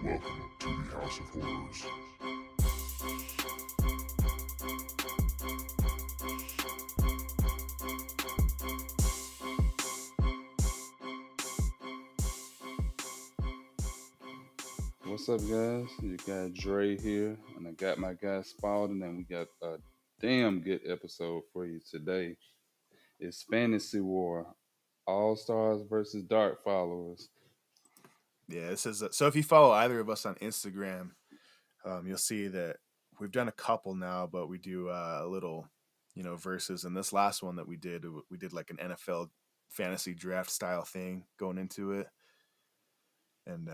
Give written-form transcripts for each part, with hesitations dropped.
Welcome to the House of Horrors. What's up, guys? You got Dre here, and I got my guy Spalding, and we got a damn good episode for you today. It's Fantasy War, All Stars versus Dark Followers. Yeah, this is so. If you follow either of us on Instagram, you'll see that we've done a couple now, but we do a little, verses. And this last one that we did like an NFL fantasy draft style thing going into it. And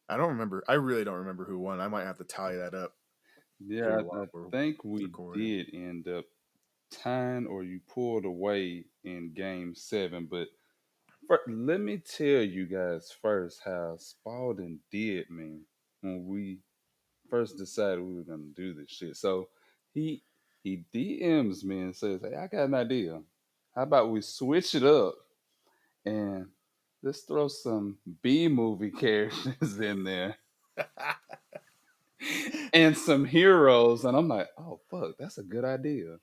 I don't remember. I really don't remember who won. I might have to tally that up Yeah, here I while we're think we recording. did end up tying, or you pulled away in Game 7. But let me tell you guys first how Spalding did me when we first decided we were gonna do this shit. So he he DMs me and says, "Hey, I got an idea. How about we switch it up and let's throw some B movie characters in there and some heroes?" And I'm like, "Oh fuck, that's a good idea."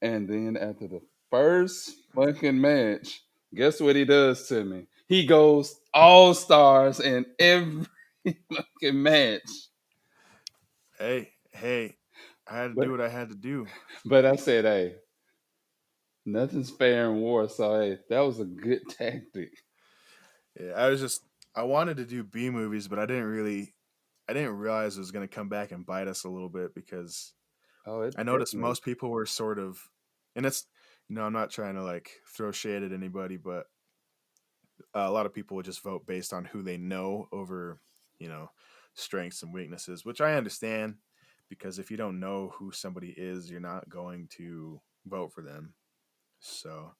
And then after the first fucking match, guess what he does to me? He goes all stars in every fucking match. Hey, I had to do But what I had to do. but I said, hey, nothing's fair in war, so hey, that was a good tactic. Yeah, I wanted to do B movies, but I didn't realize it was going to come back and bite us a little bit because Oh, it I noticed definitely. most people were sort of, and it's, I'm not trying to like throw shade at anybody, but a lot of people would just vote based on who they know over, you know, strengths and weaknesses, which I understand because if you don't know who somebody is, you're not going to vote for them. So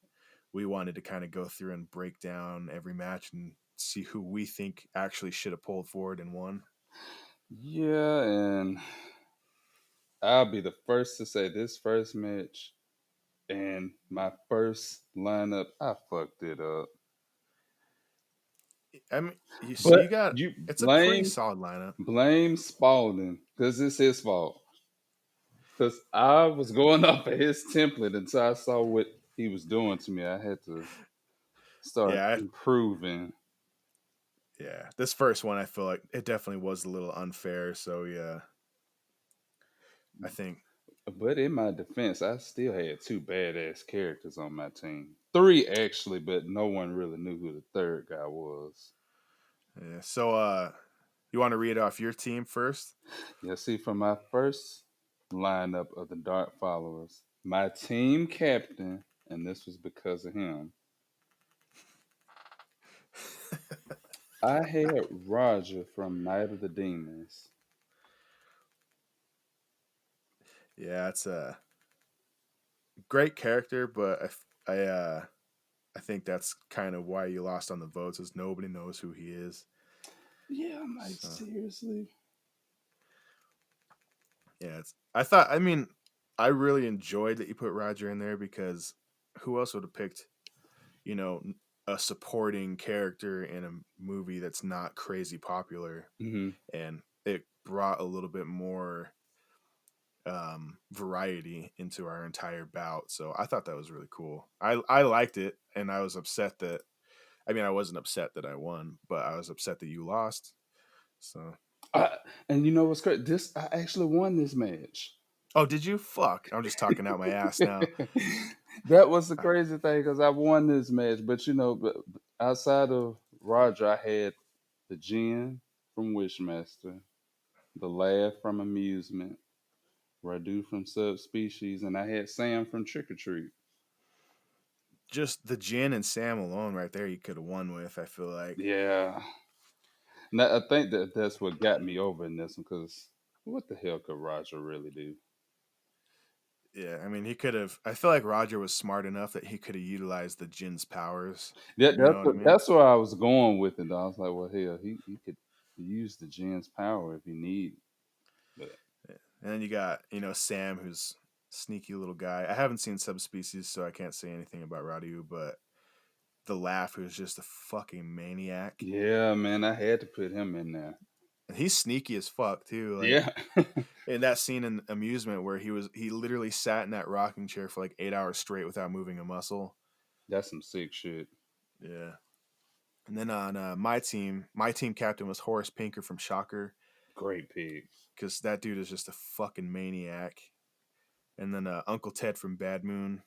we wanted to kind of go through and break down every match and see who we think actually should have pulled forward and won. Yeah, and I'll be the first to say this first match and my first lineup, I fucked it up. I mean, But you got you it's a pretty blame solid lineup. blame Spalding because it's his fault. Because I was going off of his template until I saw what he was doing to me. I had to start Yeah, improving. yeah. This first one, I feel like it definitely was a little unfair. So yeah, I think But in my defense, I still had two badass characters on my team. Three actually, but no one really knew who the third guy was. yeah. So you want to read off your team first? Yeah, see, for my first lineup of the Dark Followers, my team captain, and this was because of him, I had Roger from Night of the Demons. Yeah, it's a great character, but I think that's kind of why you lost on the votes, is nobody knows who he is. Yeah, I'm like, So seriously? yeah, I mean, I really enjoyed that you put Roger in there because who else would have picked, you know, a supporting character in a movie that's not crazy popular, Hmm. and it brought a little bit more variety into our entire bout. So I thought that was really cool. I liked it, and I was upset that I mean I wasn't upset that I won, but I was upset that you lost. So I, and you know what's crazy? I actually won this match. oh, did you? Fuck! I'm just talking out my ass now. That was the crazy thing because I won this match. But outside of Roger, I had the Gin from Wishmaster, the Laugh from Amusement, Radu from Subspecies, and I had Sam from Trick or Treat. Just the Jin and Sam alone, right there, you could have won with. I feel like. Yeah, now, I think that's what got me over in this one because what the hell could Roger really do? Yeah, I mean, he could have. I feel like Roger was smart enough that he could have utilized the Jin's powers. That, You know that's what I what mean? that's where I was going with it. Though. I was like, well, hell, he could use the Jin's power if he need. But Yeah. And then you got Sam, who's sneaky little guy. I haven't seen Subspecies, so I can't say anything about Radu, but the Laugh, who's just a fucking maniac. Yeah, man, I had to put him in there. And he's sneaky as fuck too. Like Yeah. in that scene in Amusement where he literally sat in that rocking chair for like 8 hours straight without moving a muscle. That's some sick shit. Yeah. And then on my team captain was Horace Pinker from Shocker, Great pick. because that dude is just a fucking maniac. And then Uncle Ted from Bad Moon,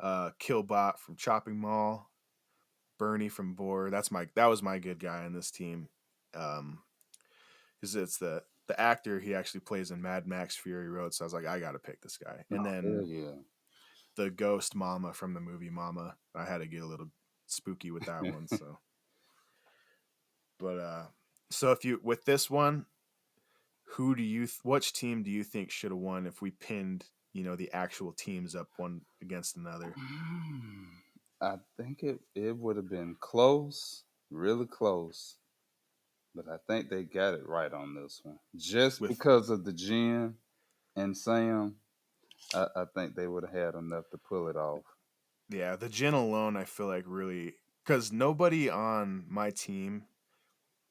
Killbot from Chopping Mall, Bernie from Boar. That was my good guy in this team. Because it's the actor, he actually plays in Mad Max Fury Road, so I was like, I gotta pick this guy. And Oh, hell then yeah. the ghost Mama from the movie Mama, I had to get a little spooky with that one. So, but so if you with this one, which team do you think should have won if we pinned the actual teams up one against another? I think it would have been close, really close. But I think they got it right on this one. Just With because of the Jen and Sam, I think they would have had enough to pull it off. Yeah, the Jin alone, I feel like really, because nobody on my team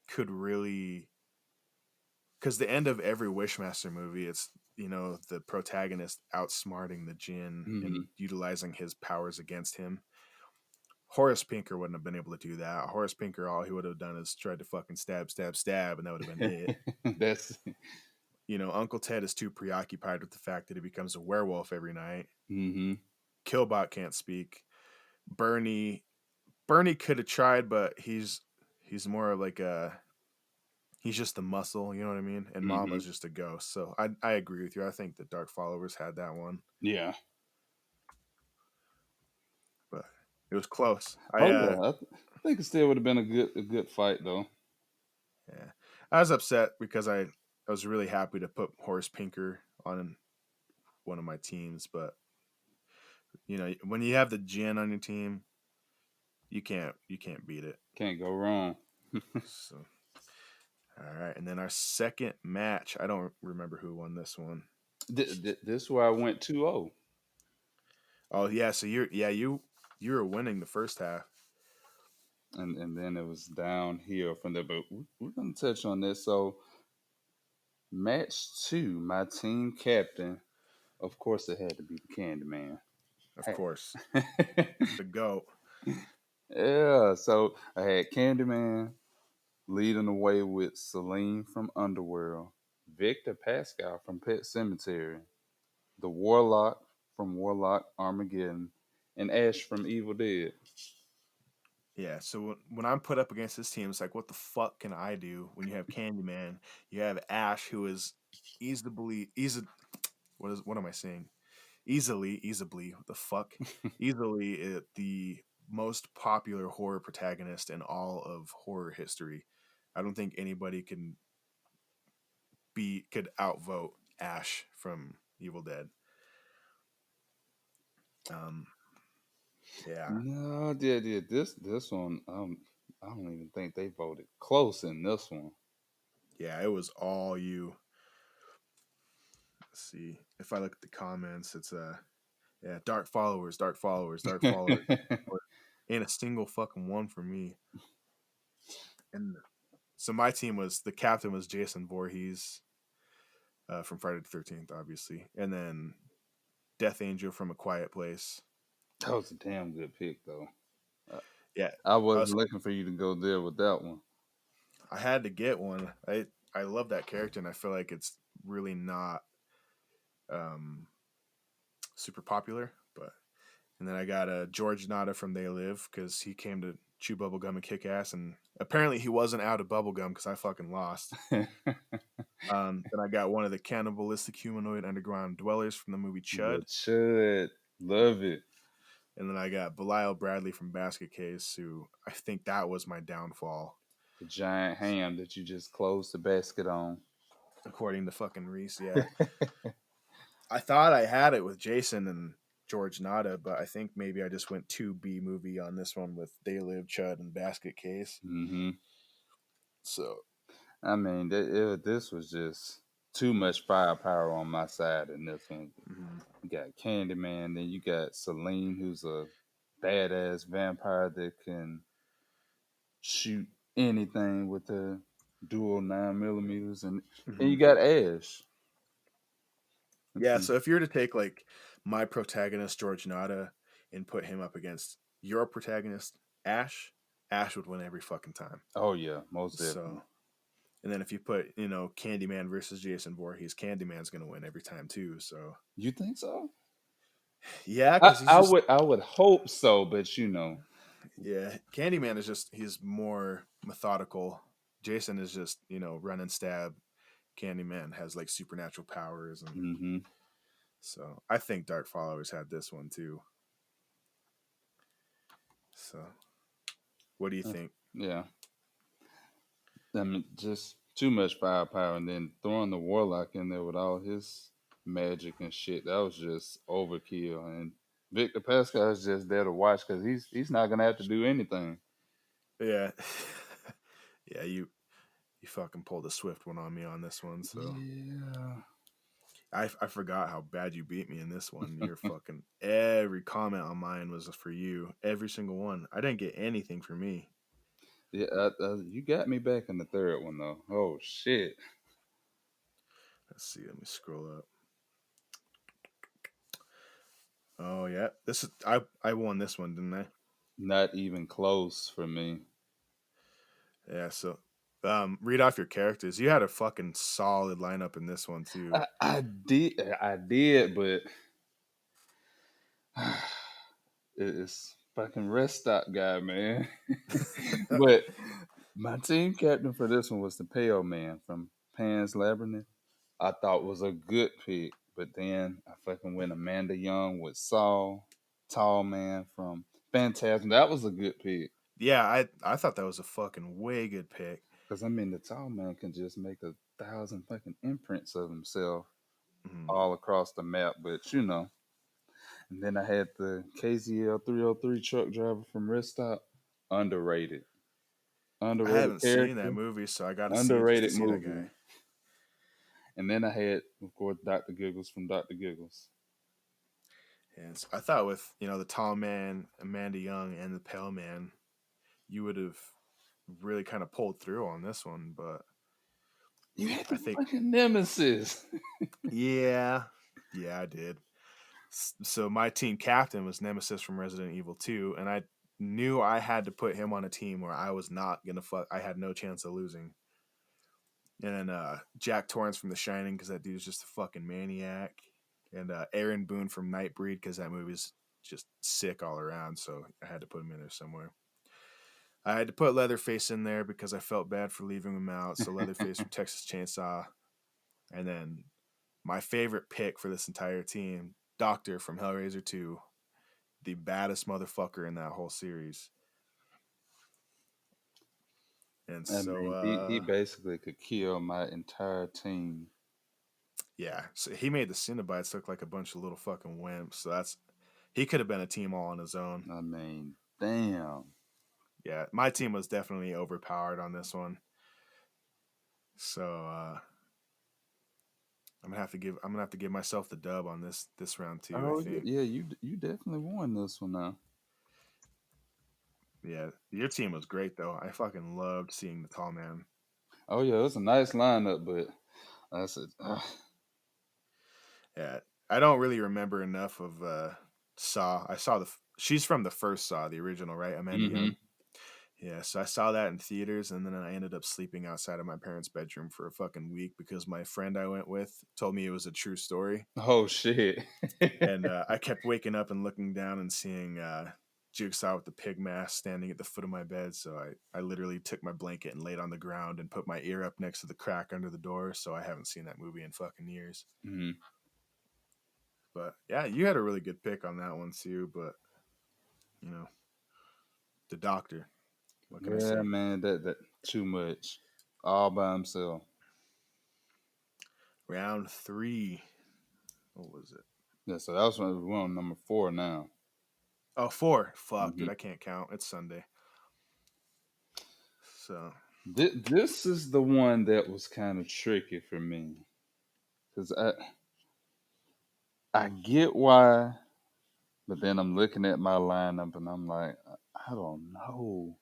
could really, because the end of every Wishmaster movie, it's the protagonist outsmarting the Jin and Hmm. utilizing his powers against him. Horace Pinker wouldn't have been able to do that. Horace Pinker, all he would have done is tried to fucking stab, stab, stab, and that would have been it. That's. Uncle Ted is too preoccupied with the fact that he becomes a werewolf every night. Hmm. Killbot can't speak. Bernie Bernie could have tried, but he's more of like he's just a muscle, you know what I mean? And Hmm. Mama's just a ghost. So I agree with you. I think the Dark Followers had that one, Yeah. but it was close. Oh yeah. I think it still would have been a good fight though. Yeah, I was upset because I was really happy to put Horace Pinker on one of my teams, but when you have the Jin on your team, you can't beat it. Can't go wrong. So all right, and then our second match, I don't remember who won this one. This is where I went 2-0. Oh yeah, so you were winning the first half. And then it was downhill from there. But we're gonna touch on this. So match two, my team captain, of course, it had to be the Candyman. Of course, the goat. Yeah, so I had Candyman leading the way with Celine from Underworld, Victor Pascal from Pet Cemetery, the Warlock from Warlock Armageddon, and Ash from Evil Dead. Yeah, so when I'm put up against this team, it's like, what the fuck can I do? When you have Candyman, you have Ash, who is what am I saying? Easily, what the fuck? Easily the most popular horror protagonist in all of horror history. I don't think anybody could outvote Ash from Evil Dead. Um, yeah, No, yeah. This one, I don't even think they voted close in this one. yeah, it was all you. Let's see if I look at the comments, it's yeah, dark followers, dark followers. Ain't a single fucking one for me. And so my team was the captain was Jason Voorhees from Friday the 13th, obviously, and then Death Angel from A Quiet Place. That was a damn good pick, though. I, Yeah, I I wasn't was looking for you to go there with that one. I had to get one. I love that character, and I feel like it's really not um, super popular. But and then I got George Nada from They Live because he came to chew bubblegum and kick ass, and apparently he wasn't out of bubblegum because I fucking lost. Then I got one of the cannibalistic humanoid underground dwellers from the movie The Chud. Chud, love it. And then I got Belial Bradley from Basket Case, who I think that was my downfall, The giant ham that you just closed the basket on. according to fucking Reese. Yeah. I thought I had it with Jason and George Nada, but I think maybe I just went too B movie on this one with They Live, Chud, and Basket Case. Hmm. So, I mean, this was just too much firepower on my side in this one. mhm. You got Candyman, then you got Celine, who's a badass vampire that can shoot anything with the dual 9 millimeters, and Hmm. you got Ash. Let's Yeah, see. so if you were to take like my protagonist George Nada and put him up against your protagonist Ash, Ash would win every fucking time. Oh yeah, most definitely. So, and then if you put Candyman versus Jason Voorhees, Candyman's gonna win every time too. So You think so? yeah, I, because he's I just would I would hope so, but yeah, Candyman is just he's more methodical. Jason is just run and stab. Candyman has like supernatural powers, and hmm so I think Dark Followers had this one too. So what do you think? yeah. I mean, just too much firepower, and then throwing the warlock in there with all his magic and shit. That was just overkill. And Victor Pascal is just there to watch because he's not gonna have to do anything. Yeah, yeah, you fucking pulled a swift one on me on this one. So Yeah. I forgot how bad you beat me in this one. You're fucking every comment on mine was for you. Every single one. I didn't get anything for me. Yeah, you got me back in the third one though. Oh shit! Let's see. Let me scroll up. Oh yeah, this is I won this one, didn't I? Not even close for me. Yeah. So, read off your characters. You had a fucking solid lineup in this one too. I did, but it's fucking rest stop guy, man. But my team captain for this one was the Pale Man from Pan's Labyrinth. I thought was a good pick, but then I fucking went Amanda Young with Saul, Tall Man from Phantasm. That was a good pick. Yeah, I thought that was a fucking way good pick. Because I mean, the tall man can just make 1,000 fucking imprints of himself Mhm. all across the map. But. And then I had the KZL 303 truck driver from Rest Stop. Underrated. I Underrated haven't seen that character. movie, so I got to see it just to Underrated see that movie. guy. And then I had, of course, Dr. Giggles from Dr. Giggles. And so I thought with the tall man, Amanda Young, and the pale man, you would have really kind of pulled through on this one. But You had I the think, fucking nemesis. yeah, yeah, I did. So my team captain was Nemesis from Resident Evil 2, and I knew I had to put him on a team where I was not gonna fuck. I had no chance of losing. And then Jack Torrance from The Shining because that dude's just a fucking maniac, and Aaron Boone from Nightbreed because that movie's just sick all around. So I had to put him in there somewhere. I had to put Leatherface in there because I felt bad for leaving him out. So Leatherface from Texas Chainsaw, and then my favorite pick for this entire team, Doctor from Hellraiser 2, the baddest motherfucker in that whole series. And I so, mean, he basically could kill my entire team. yeah, so he made the Cenobites look like a bunch of little fucking wimps. So he could have been a team all on his own. I mean, damn. Yeah, my team was definitely overpowered on this one. So I'm gonna have to give myself the dub on this round too. I Oh, think. yeah, you definitely won this one now. Yeah, your team was great though. I fucking loved seeing the tall man. Oh, yeah, it was a nice lineup, but I said, Yeah, I don't really remember enough of Saw. I saw she's from the first Saw, the original, right? Amanda mm-hmm. Young. Yeah, so I saw that in theaters, and then I ended up sleeping outside of my parents' bedroom for a fucking week because my friend I went with told me it was a true story, Oh, shit. and I kept waking up and looking down and seeing Jigsaw with the pig mask standing at the foot of my bed. So I literally took my blanket and laid on the ground and put my ear up next to the crack under the door. So I haven't seen that movie in fucking years. Mhm. But yeah, you had a really good pick on that one too. But you know, the doctor. What can I Yeah, say? man, that too much, all by himself. Round three. What was it? Yeah, so that was when we're on number 4 now. Oh, four. Fuck, hmm dude, I can't count. It's Sunday. So This is the one that was kind of tricky for me because I get why But then I'm looking at my lineup and I'm like, I don't know.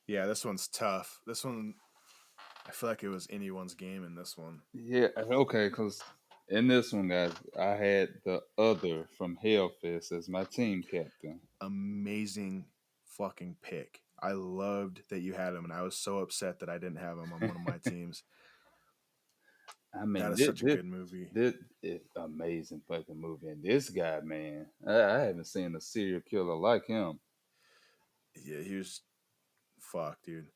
Yeah, this one's tough. This one, I feel like it was anyone's game in this one. Yeah, okay, because in this one, guys, I had the other from Hellfest as my team captain. Amazing fucking pick. I loved that you had him, and I was so upset that I didn't have him on one of my teams. I That mean, is such a good movie. this is amazing fucking movie. And this guy, man, I haven't seen a serial killer like him. Yeah, he was fuck, dude.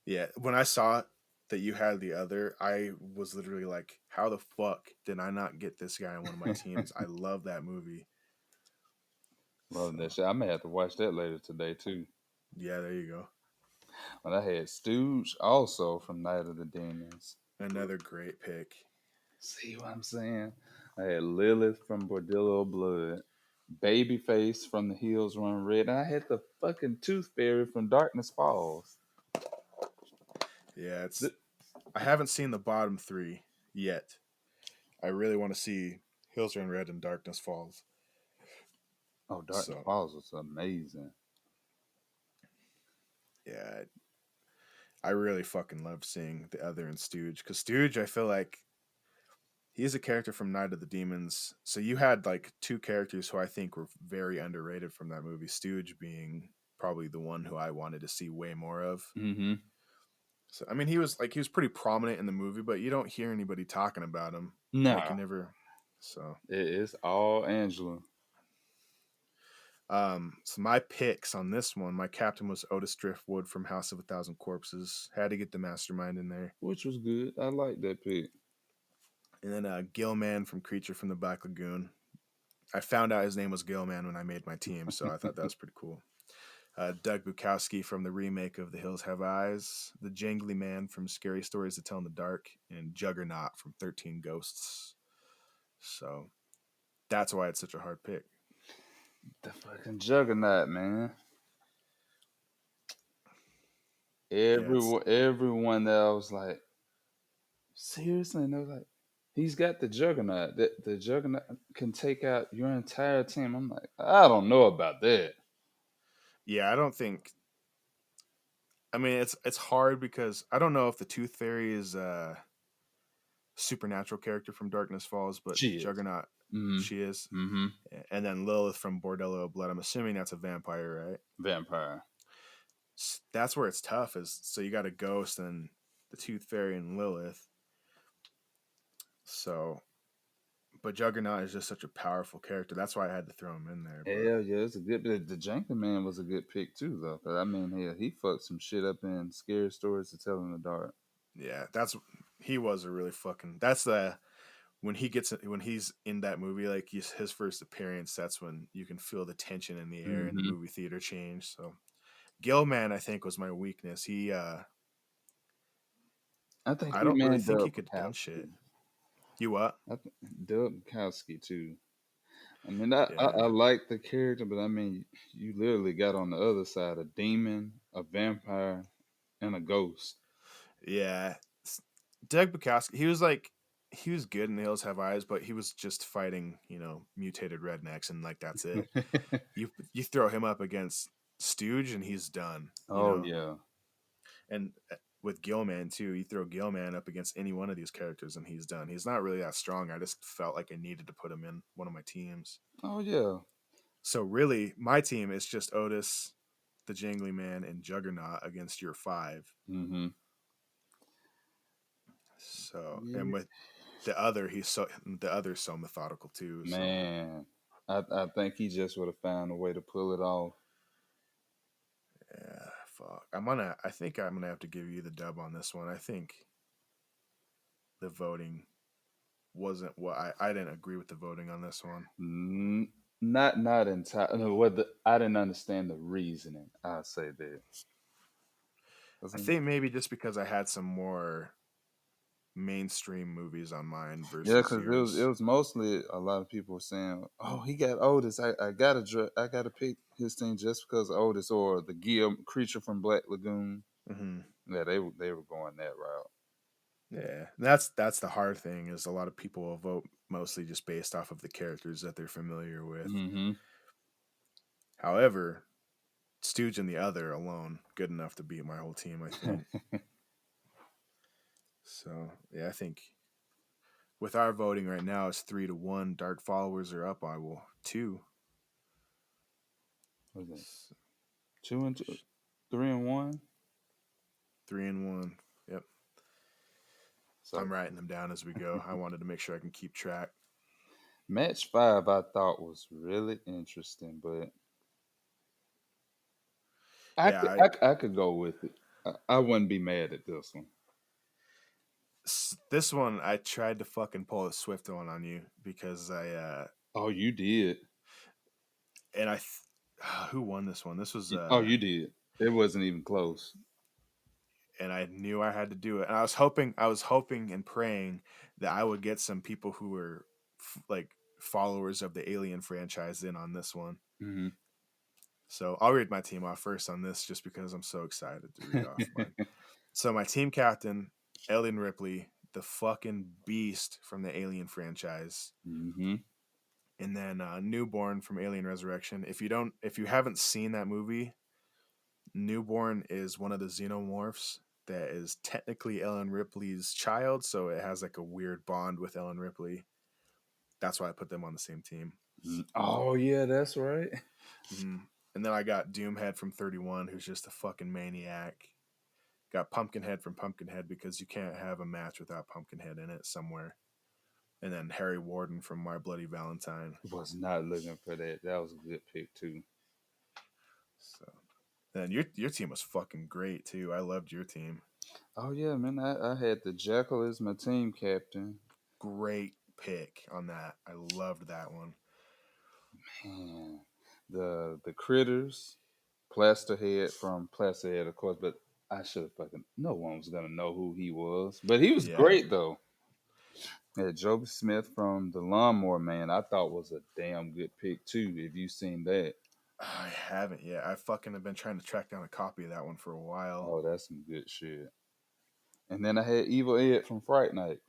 Yeah, when I saw that you had the other, I was literally like, "How the fuck did I not get this guy on one of my teams?" I love that movie. Love that So shit. I may have to watch that later today too. yeah, there you go. But I had Stooge also from Night of the Demons. Another great pick. See what I'm saying? I had Lilith from Bordello Blood, Babyface from The Hills Run Red, and I had the fucking Tooth Fairy from Darkness Falls. Yeah, it's Th- I haven't seen the bottom three yet. I really want to see Hills Run Red and Darkness Falls. oh, Darkness So Falls was amazing. yeah, I really fucking love seeing the other in Stooge because Stooge, I feel like he's a character from Night of the Demons. So you had like two characters who I think were very underrated from that movie. Stooge being probably the one who I wanted to see way more of. Mm-hmm. So I mean, he was pretty prominent in the movie, but you don't hear anybody talking about him. Like Nah, you never. So it's all Angela, so my picks on this one, my captain was Otis Driftwood from House of a Thousand Corpses. Had to get the mastermind in there. which was good. I like that pick. And then Gilman from Creature from the Black Lagoon. I found out his name was Gilman when I made my team, so I thought that was pretty cool. Doug Bukowski from the remake of The Hills Have Eyes, the Jangly Man from Scary Stories to Tell in the Dark, and Juggernaut from 13 Ghosts. So that's why it's such a hard pick. The fucking Juggernaut, man. Yeah, it's Everyone that I was like, seriously, and they was like, he's got the Juggernaut. The Juggernaut can take out your entire team. I'm like, I don't know about that. yeah. I don't think. I mean, it's hard because I don't know if the Tooth Fairy is a supernatural character from Darkness Falls, but She is. Juggernaut, Mm-hmm. she is. Mm-hmm. And then Lilith from Bordello of Blood. I'm assuming that's a vampire, right? Vampire. That's where it's tough. Is so you got a ghost and the Tooth Fairy and Lilith. So, but Juggernaut is just such a powerful character. That's why I had to throw him in there. But Hell yeah, it's a good. The Janky Man was a good pick too, though. 'Cause, I mean, hell, he fucked some shit up in Scary Stories to Tell in the Dark. yeah, he was a really fucking. That's the when he's in that movie, like his first appearance. That's when you can feel the tension in the air in the Mm-hmm. movie theater change. So Gilman, I think, was my weakness. I think I he don't really man think he Doug could have done shit. Bukowski. You what? Doug Bukowski too. I mean, I Yeah, like the character, but I mean, you literally got on the other side a demon, a vampire, and a ghost. yeah. Doug Bukowski, he was good in The Hills Have Eyes, but he was just fighting, mutated rednecks, and like that's it. You throw him up against Stooge, and he's done. Oh yeah. And with Gilman too, you throw Gilman up against any one of these characters, and he's done. He's not really that strong. I just felt like I needed to put him in one of my teams. Oh yeah. So really, my team is just Otis, the Jangly Man, and Juggernaut against your five. Mm-hmm. So, and Yeah. with the other's so methodical too. So Man, I think he just would have found a way to pull it off. yeah, fuck. I think I'm gonna have to give you the dub on this one. I think the voting wasn't what I didn't agree with the voting on this one. Not entirely. No, what I didn't understand the reasoning. I say that. I think maybe just because I had some more mainstream movies on mine Yeah, versus because it yours. was mostly a lot of people saying, "Oh, he got Otis. I gotta pick his team just because of Otis or the Gil creature from Black Lagoon." Hmm. Yeah, they were going that route. Yeah, that's the hard thing is a lot of people will vote mostly just based off of the characters that they're familiar with. Mm-hmm. However, Stooge and the other alone, good enough to beat my whole team, I think. So, yeah, I think with our voting right now, it's 3-1. Dark followers are up. I will 2. What's that? 2-2, 3-1. 3-1. Yep. So I'm writing them down as we go. I wanted to make sure I can keep track. match 5, I thought was really interesting, but Yeah, I could go with it. I wouldn't be mad at this one. this one I tried to fucking pull a Swift one on you because Oh, you did. and I who won this one? This was Oh, you did. It wasn't even close. and I knew I had to do it. And I was hoping and praying that I would get some people who were like followers of the Alien franchise in on this one. Mm-hmm. So I'll read my team off first on this, just because I'm so excited to read off mine. So my team captain, Ellen Ripley, the fucking beast from the Alien franchise, Mm-hmm. and then Newborn from Alien Resurrection. If you haven't seen that movie, Newborn is one of the xenomorphs that is technically Ellen Ripley's child, so it has like a weird bond with Ellen Ripley. That's why I put them on the same team. Oh yeah, that's right. Mm-hmm. And then I got Doomhead from 31, who's just a fucking maniac. Got Pumpkinhead from Pumpkinhead because you can't have a match without Pumpkinhead in it somewhere. And then Harry Warden from My Bloody Valentine. Was not looking for that. That was a good pick too. So, and your team was fucking great too. I loved your team. Oh yeah, man. I had the Jackal as my team captain. Great pick on that. I loved that one. Man, the critters, Plasterhead from Plasterhead, of course, but I should have fucking. No one was gonna know who he was, but he was Yeah, great though. Yeah, Joby Smith from the Lawnmower Man, I thought was a damn good pick too. If you seen that, I haven't yet. I fucking have been trying to track down a copy of that one for a while. oh, that's some good shit. And then I had Evil Ed from Fright Night.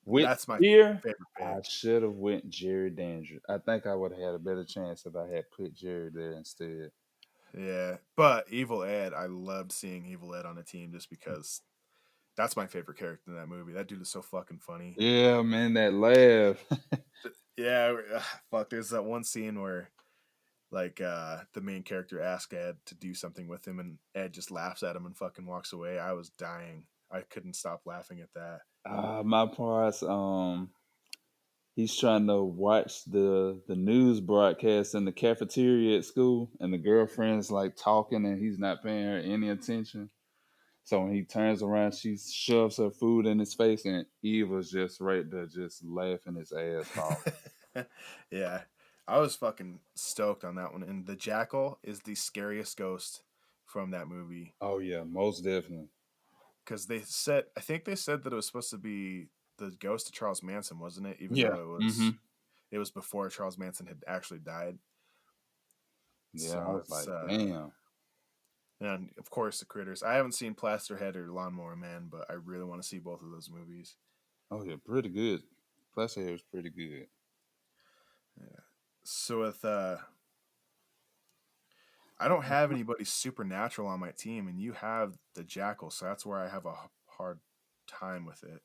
With That's my here, favorite I pick. should have went Jerry Danger. I think I would have had a better chance if I had put Jerry there instead. Yeah, but Evil Ed, I loved seeing Evil Ed on a team just because that's my favorite character in that movie. That dude is so fucking funny. Yeah, man, that laugh. Yeah, fuck. There's that one scene where like the main character asks Ed to do something with him, and Ed just laughs at him and fucking walks away. I was dying. I couldn't stop laughing at that. My parts, he's trying to watch the news broadcast in the cafeteria at school, and the girlfriend's like talking, and he's not paying her any attention. So when he turns around, she shoves her food in his face, and Eva's just right there, just laughing his ass off. Yeah, I was fucking stoked on that one. And the Jackal is the scariest ghost from that movie Oh yeah, most definitely. because I think they said that it was supposed to be the ghost of Charles Manson, wasn't it? Even Yeah. though Mm-hmm. it was before Charles Manson had actually died. Yeah, I So was it's like, damn. and of course the critters. I haven't seen Plasterhead or Lawnmower Man, but I really want to see both of those movies. Oh yeah, pretty good. Plus, it was pretty good. Yeah. So with I don't have anybody supernatural on my team, and you have the Jackal, so that's where I have a hard time with it.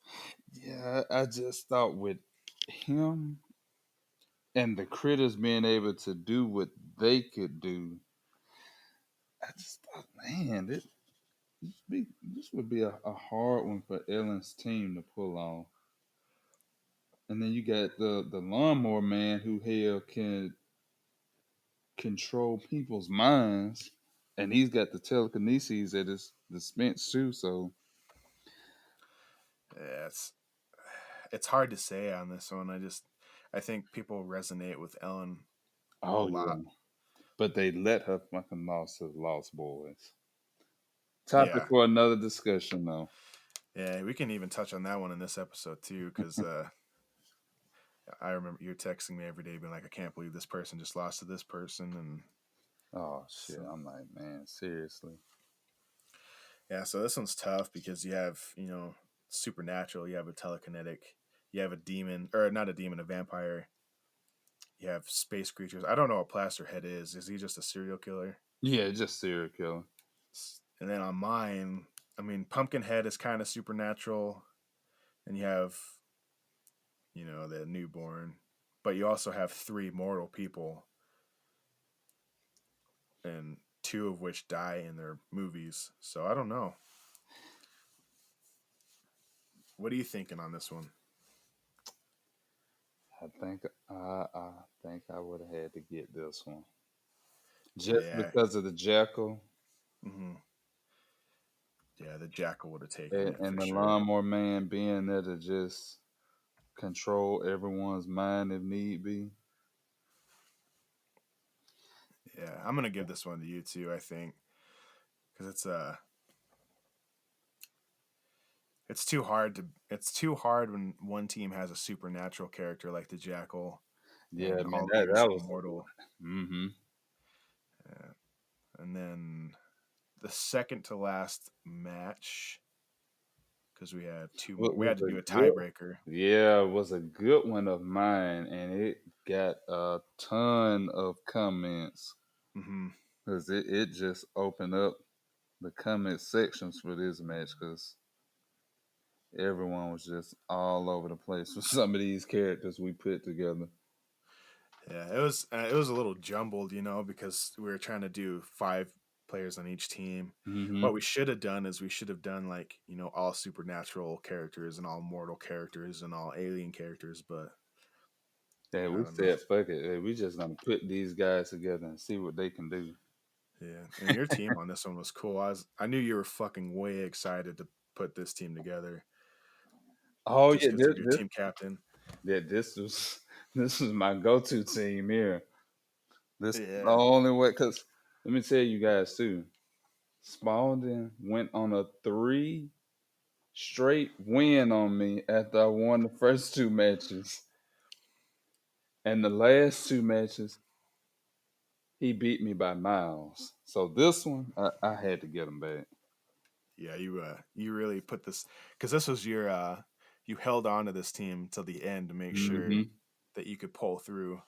Yeah, I just thought with him and the critters being able to do what they could do, I just thought, man, this would be a hard one for Ellen's team to pull off. And then you got the lawnmower man who hell can control people's minds, and he's got the telekinesis at his dispense too. So, Yeah, it's hard to say on this one. I think people resonate with Ellen a oh lot. yeah, but they let her fucking lost to the Lost Boys. Topic Yeah, for another discussion, though. yeah, we can even touch on that one in this episode too, because I remember you texting me every day, being like, "I can't believe this person just lost to this person," and Oh shit! so I'm like, man, seriously. yeah. So this one's tough because you have supernatural, you have a telekinetic, you have a demon, or not a demon, a vampire, you have space creatures. I don't know what Plasterhead is. Is he just a serial killer? Yeah, just serial killer. And then on mine, I mean, Pumpkinhead is kind of supernatural, and you have, the newborn, but you also have three mortal people, and two of which die in their movies. So I don't know. What are you thinking on this one? I think I would have had to get this one just Yeah. because of the jackal Hmm. Yeah, the Jackal would have taken it and for the sure. lawnmower man being there to just control everyone's mind if need be. Yeah, I'm gonna give this one to you too. I think because it's too hard when one team has a supernatural character like the Jackal, Yeah, and man, all the that others that are was. mortal. Mm-hmm. Yeah. And then the second to last match, because we had two more. What We was had to a do a good? tiebreaker. Yeah, it was a good one of mine, and it got a ton of comments Hmm. because it just opened up the comment sections for this match because everyone was just all over the place with some of these characters we put together. Yeah, it was a little jumbled, because we were trying to do five players on each team. Mm-hmm. What we should have done is we should have done like all supernatural characters and all mortal characters and all alien characters, but Yeah, I we don't know. said fuck it. Hey, we just gonna put these guys together and see what they can do. Yeah, and your team on this one was cool. I knew you were fucking way excited to put this team together Oh just yeah, because of your team captain. this was this was my go-to team here. This the Yeah, only way because let me tell you guys too. Spalding went on a three straight win on me after I won the first two matches. And the last two matches, he beat me by miles. So this one, I had to get him back. yeah, you really put this because this was your you held on to this team till the end to make sure Hmm. that you could pull through.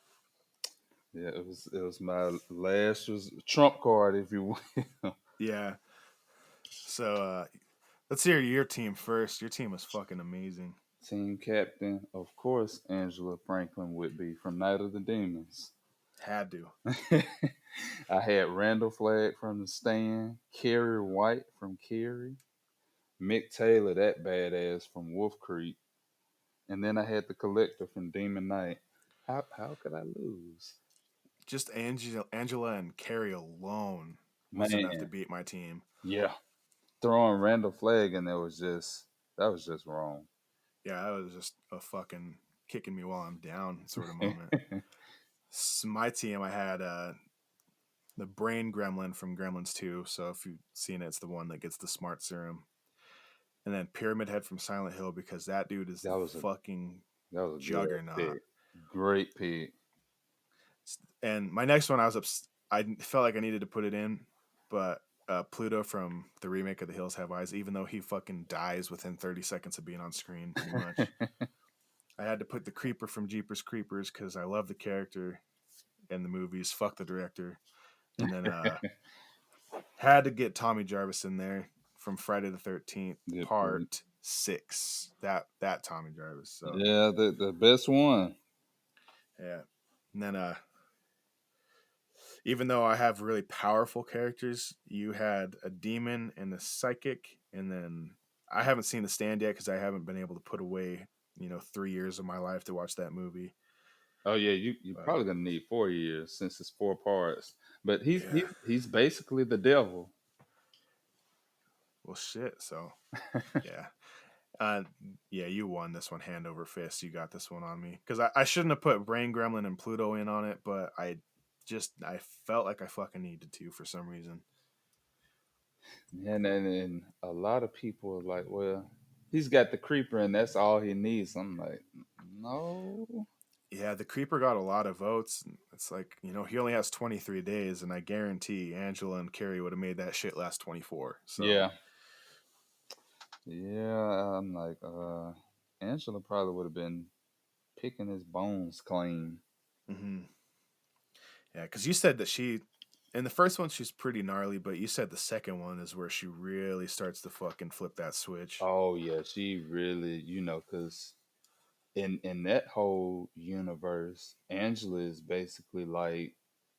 Yeah, it was my last was trump card, if you will. Yeah. So let's hear your team first. Your team was fucking amazing. Team captain, of course, Angela Franklin would be from Night of the Demons. Had to. I had Randall Flagg from the stand, Kerry White from Kerry, Mick Taylor, that badass from Wolf Creek, and then I had the collector from Demon Knight. How could I lose? Just Angela and Carrie alone was enough to Man, beat my team. yeah. Throwing Randall Flagg in there was just that was just wrong. Yeah, that was just a fucking kicking me while I'm down sort of moment. My team, I had the brain gremlin from Gremlins 2. So if you've seen it, it's the one that gets the smart serum. And then Pyramid Head from Silent Hill because that dude is the that was a fucking that was a good juggernaut. pick. Great pick. And my next one, I felt like I needed to put it in, but Pluto from the remake of The Hills Have Eyes, even though he fucking dies within 30 seconds of being on screen, pretty much. I had to put the Creeper from Jeepers Creepers because I love the character in the movies. Fuck the director. And then had to get Tommy Jarvis in there from Friday the 13th, Good pick. Part 6. That Tommy Jarvis. So Yeah, the best one. yeah. And then even though I have really powerful characters, you had a demon and a psychic, and then I haven't seen The Stand yet because I haven't been able to put away 3 years of my life to watch that movie. Oh yeah, you But probably gonna need 4 years since it's four parts. But yeah, he's basically the devil. well, shit. So yeah, yeah, you won this one hand over fist. You got this one on me because I shouldn't have put Brain Gremlin and Pluto in on it, but I felt like I fucking needed to for some reason. And a lot of people are like, well, he's got the creeper and that's all he needs. I'm like, no. Yeah, the Creeper got a lot of votes. It's like, he only has 23 days, and I guarantee Angela and Carrie would have made that shit last 24. So, Yeah. Yeah, I'm like, Angela probably would have been picking his bones clean. Mm-hmm. Yeah, because you said that in the first one she's pretty gnarly, but you said the second one is where she really starts to fucking flip that switch. Oh yeah, she really, cause in that whole universe, Angela is basically like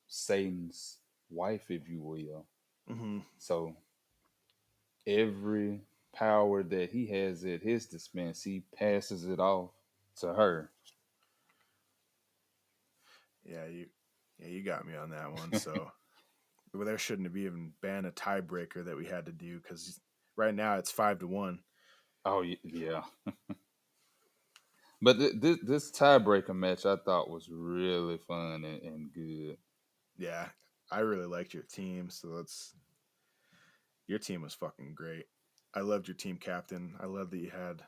Satan's wife, if you will. Mm-hmm. So every power that he has at his dispense, he passes it off to her. Yeah, you got me on that one. So well, there shouldn't have even been a tiebreaker that we had to do because right now it's 5-1. Oh yeah, but this tiebreaker match I thought was really fun and good. Yeah, I really liked your team, so your team was fucking great. I loved your team captain. I love that you had.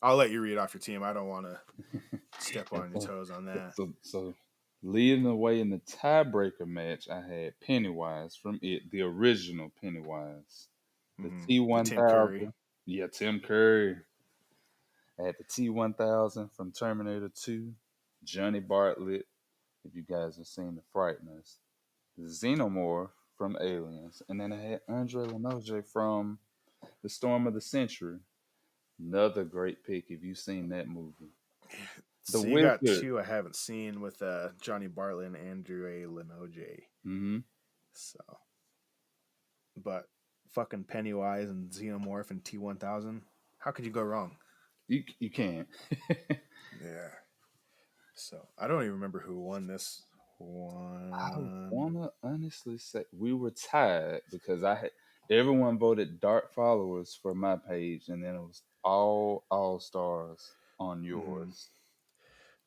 I'll let you read off your team. I don't want to step on your so, toes on that. so leading the way in the tiebreaker match, I had Pennywise from the original Pennywise, the Mm-hmm. The Tim Curry. T-1000. Yeah, Tim Curry. I had the T-1000 from Terminator 2, Johnny Bartlett, if you guys have seen The Frighteners, the Xenomorph from Aliens, and then I had Andre Lenoje from The Storm of the Century. Another great pick if you've seen that movie. The So you got Wizard. two I haven't seen with Johnny Bartlett and Andrew A. Lenoje. Hmm. So, but fucking Pennywise and Xenomorph and T-1000. How could you go wrong? You can't. Yeah. So I don't even remember who won this I one. wanna honestly say we were tied because I had everyone voted Dark Followers for my page, and then it was all stars on Mm-hmm. yours.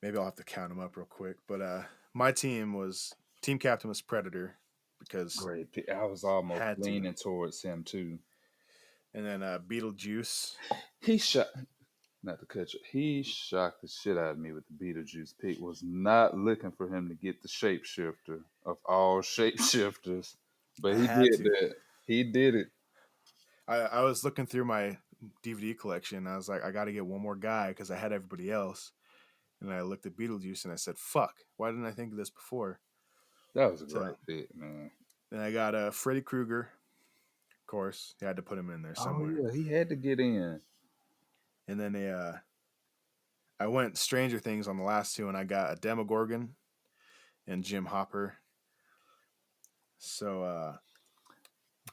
Maybe I'll have to count them up real quick. But my team captain was Predator because Great pick. I was almost had to, leaning towards him too. and then Beetlejuice. He shot, not to cut you. He shocked the shit out of me with the Beetlejuice pick. Was not looking for him to get the shapeshifter of all shapeshifters, but I he had did to. that. He did it. I was looking through my DVD collection. I was like, I got to get one more guy because I had everybody else. And I looked at Beetlejuice and I said, "Fuck! Why didn't I think of this before?" That was a So great pick, man. then I got Freddy Krueger. Of course, you had to put him in there Oh somewhere. yeah, he had to get in. And then I went Stranger Things on the last two, and I got a Demogorgon and Jim Hopper. So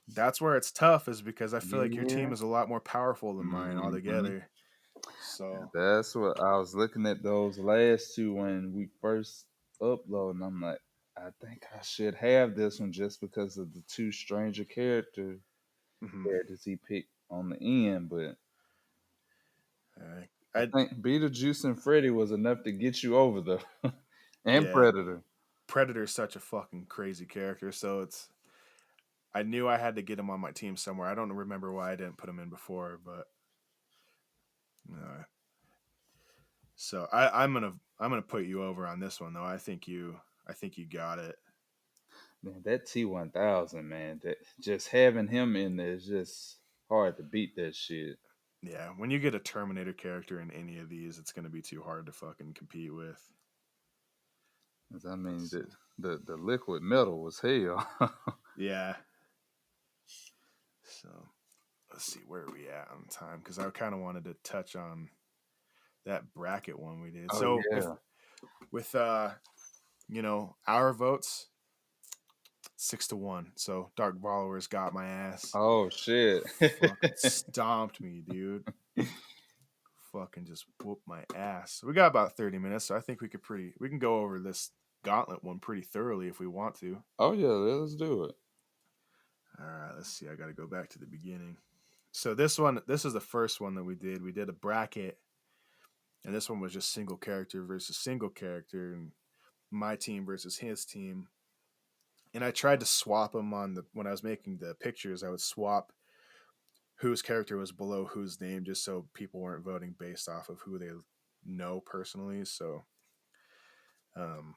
that's where it's tough, is because I feel like your team Yeah. is a lot more powerful than mine Hmm. altogether. So That's what I was looking at those last two when we first upload, and I'm like, I think I should have this one just because of the two stranger mhm. characters he picked on the end. But uh, I I think Beetlejuice and Freddy was enough to get you over though, and yeah, Predator. Predator's such a fucking crazy character. So I knew I had to get him on my team somewhere. I don't remember why I didn't put him in before, but uh, so I'm gonna put you over on this one though. I think you got it. Man, that T-1000, man, that just having him in there is just hard to beat that shit. Yeah, when you get a Terminator character in any of these, it's gonna be too hard to fucking compete with. 'Cause I mean, So, the liquid metal was hell. yeah. So let's see where are we at on time because I kind of wanted to touch on that bracket one we did. Oh So if yeah. with our votes 6-1. So Dark Followers got my ass. Oh shit. Fucking stomped me, dude. Fucking just whooped my ass. We got about 30 minutes, so I think we can go over this gauntlet one pretty thoroughly if we want to. Oh yeah, let's do it. All right, let's see. I got to go back to the beginning. So this is the first one that we did. We did a bracket, and this one was just single character versus single character, and my team versus his team. And I tried to swap them when I was making the pictures. I would swap whose character was below whose name, just so people weren't voting based off of who they know personally. So, um,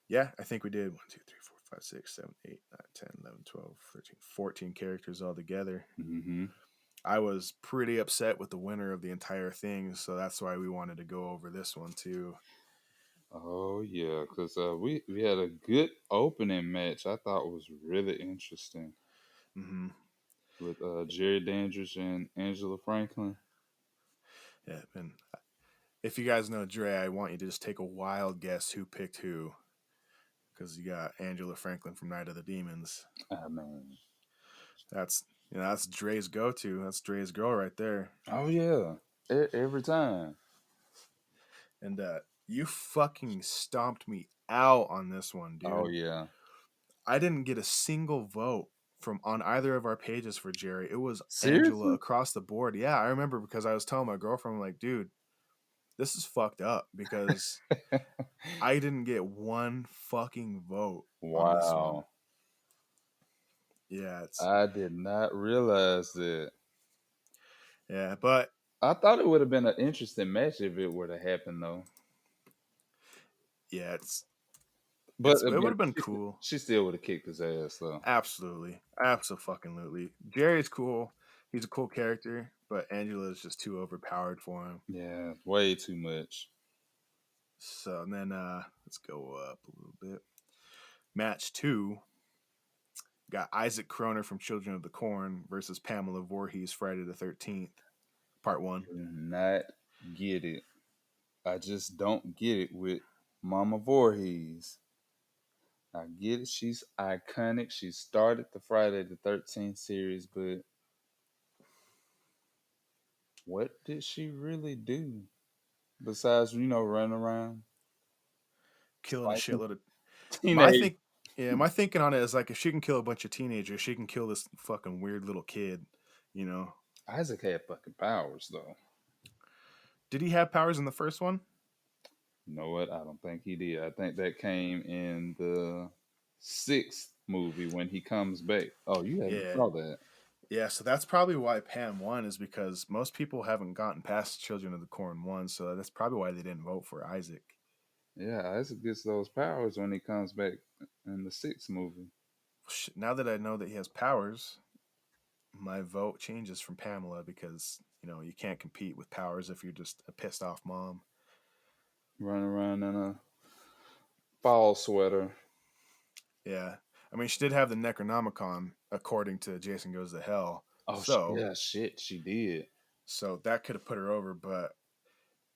yeah, I think we did 1, 2, 3, 4, 5, 6, 7, 8, 9, 10, 11, 12, 13, 14 characters altogether. Hmm. I was pretty upset with the winner of the entire thing, so that's why we wanted to go over this one too. Oh yeah, because we had a good opening match. I thought was really interesting Hmm. with Jerry Dandridge and Angela Franklin. Yeah, and if you guys know Dre, I want you to just take a wild guess who picked who, because you got Angela Franklin from Night of the Demons. I mean, That's that's Dre's go-to. That's Dre's girl right there. oh yeah, every time. And you fucking stomped me out on this one, Oh dude. yeah, I didn't get a single vote from on either of our pages for Jerry. It was Angela seriously. across the board. Yeah, I remember because I was telling my girlfriend, like, dude, this is fucked up because I didn't get one fucking vote on this one. Wow, Yeah, it's I did not realize that. yeah, but I thought it would have been an interesting match if it were to happen though. yeah, But it would again, have been cool. she still would have kicked his ass though. Absolutely, absolutely. Jerry's cool. He's a cool character, but Angela is just too overpowered for him. Yeah, way too much. So and then let's go up a little bit. Match 2 got Isaac Kroner from Children of the Corn versus Pamela Voorhees Friday the 13th, part 1. Do not get it. I just don't get it with Mama Voorhees. I get it. She's iconic. She started the Friday the 13th series, but what did she really do besides, run around Killing a fighting shitload of my teenage? think yeah, my thinking on it is like if she can kill a bunch of teenagers, she can kill this fucking weird little kid, you know. Isaac had fucking powers, though. Did he have powers in the first one? You know what? I don't think he did. I think that came in the sixth movie when he comes back. Oh, you haven't Yeah. saw that. Yeah, so that's probably why Pam won is because most people haven't gotten past Children of the Corn 1, so that's probably why they didn't vote for Isaac. Yeah, Isaac gets those powers when he comes back in the sixth movie. Now that I know that he has powers, my vote changes from Pamela because, you can't compete with powers if you're just a pissed off mom. Running around in a fall sweater. Yeah. I mean, she did have the Necronomicon according to Jason Goes to Hell. Oh, So, yeah, shit, she did. so that could have put her over, but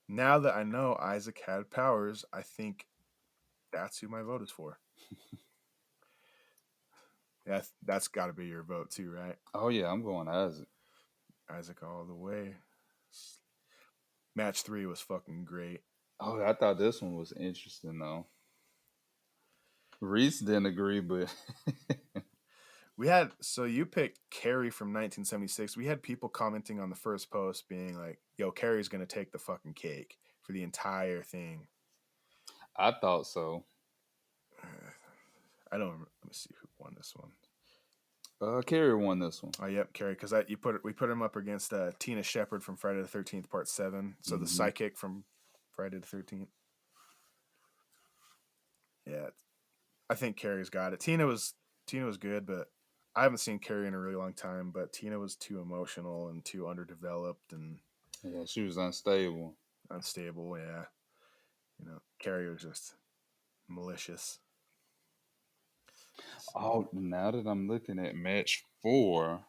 now that I know Isaac had powers, I think that's who my vote is for. Yeah, that's got to be your vote too, right? Oh, yeah, I'm going Isaac. Isaac all the way. Match 3 was fucking great. Oh, I thought this one was interesting, though. Reese didn't agree, but So you picked Carrie from 1976. We had people commenting on the first post being like, yo, Carrie's going to take the fucking cake for the entire thing. I thought so. I don't remember. Let me see who won this one. Carrie won this one. Oh, yep, Carrie, because we put him up against Tina Shepard from Friday the 13th, Part 7. So the Mm-hmm. psychic from Friday the 13th. Yeah, I think Carrie's got it. Tina was good, but I haven't seen Carrie in a really long time. But Tina was too emotional and too underdeveloped and Yeah, she was unstable. unstable. Yeah, Carrie was just malicious. So, Oh, now that I'm looking at match 4,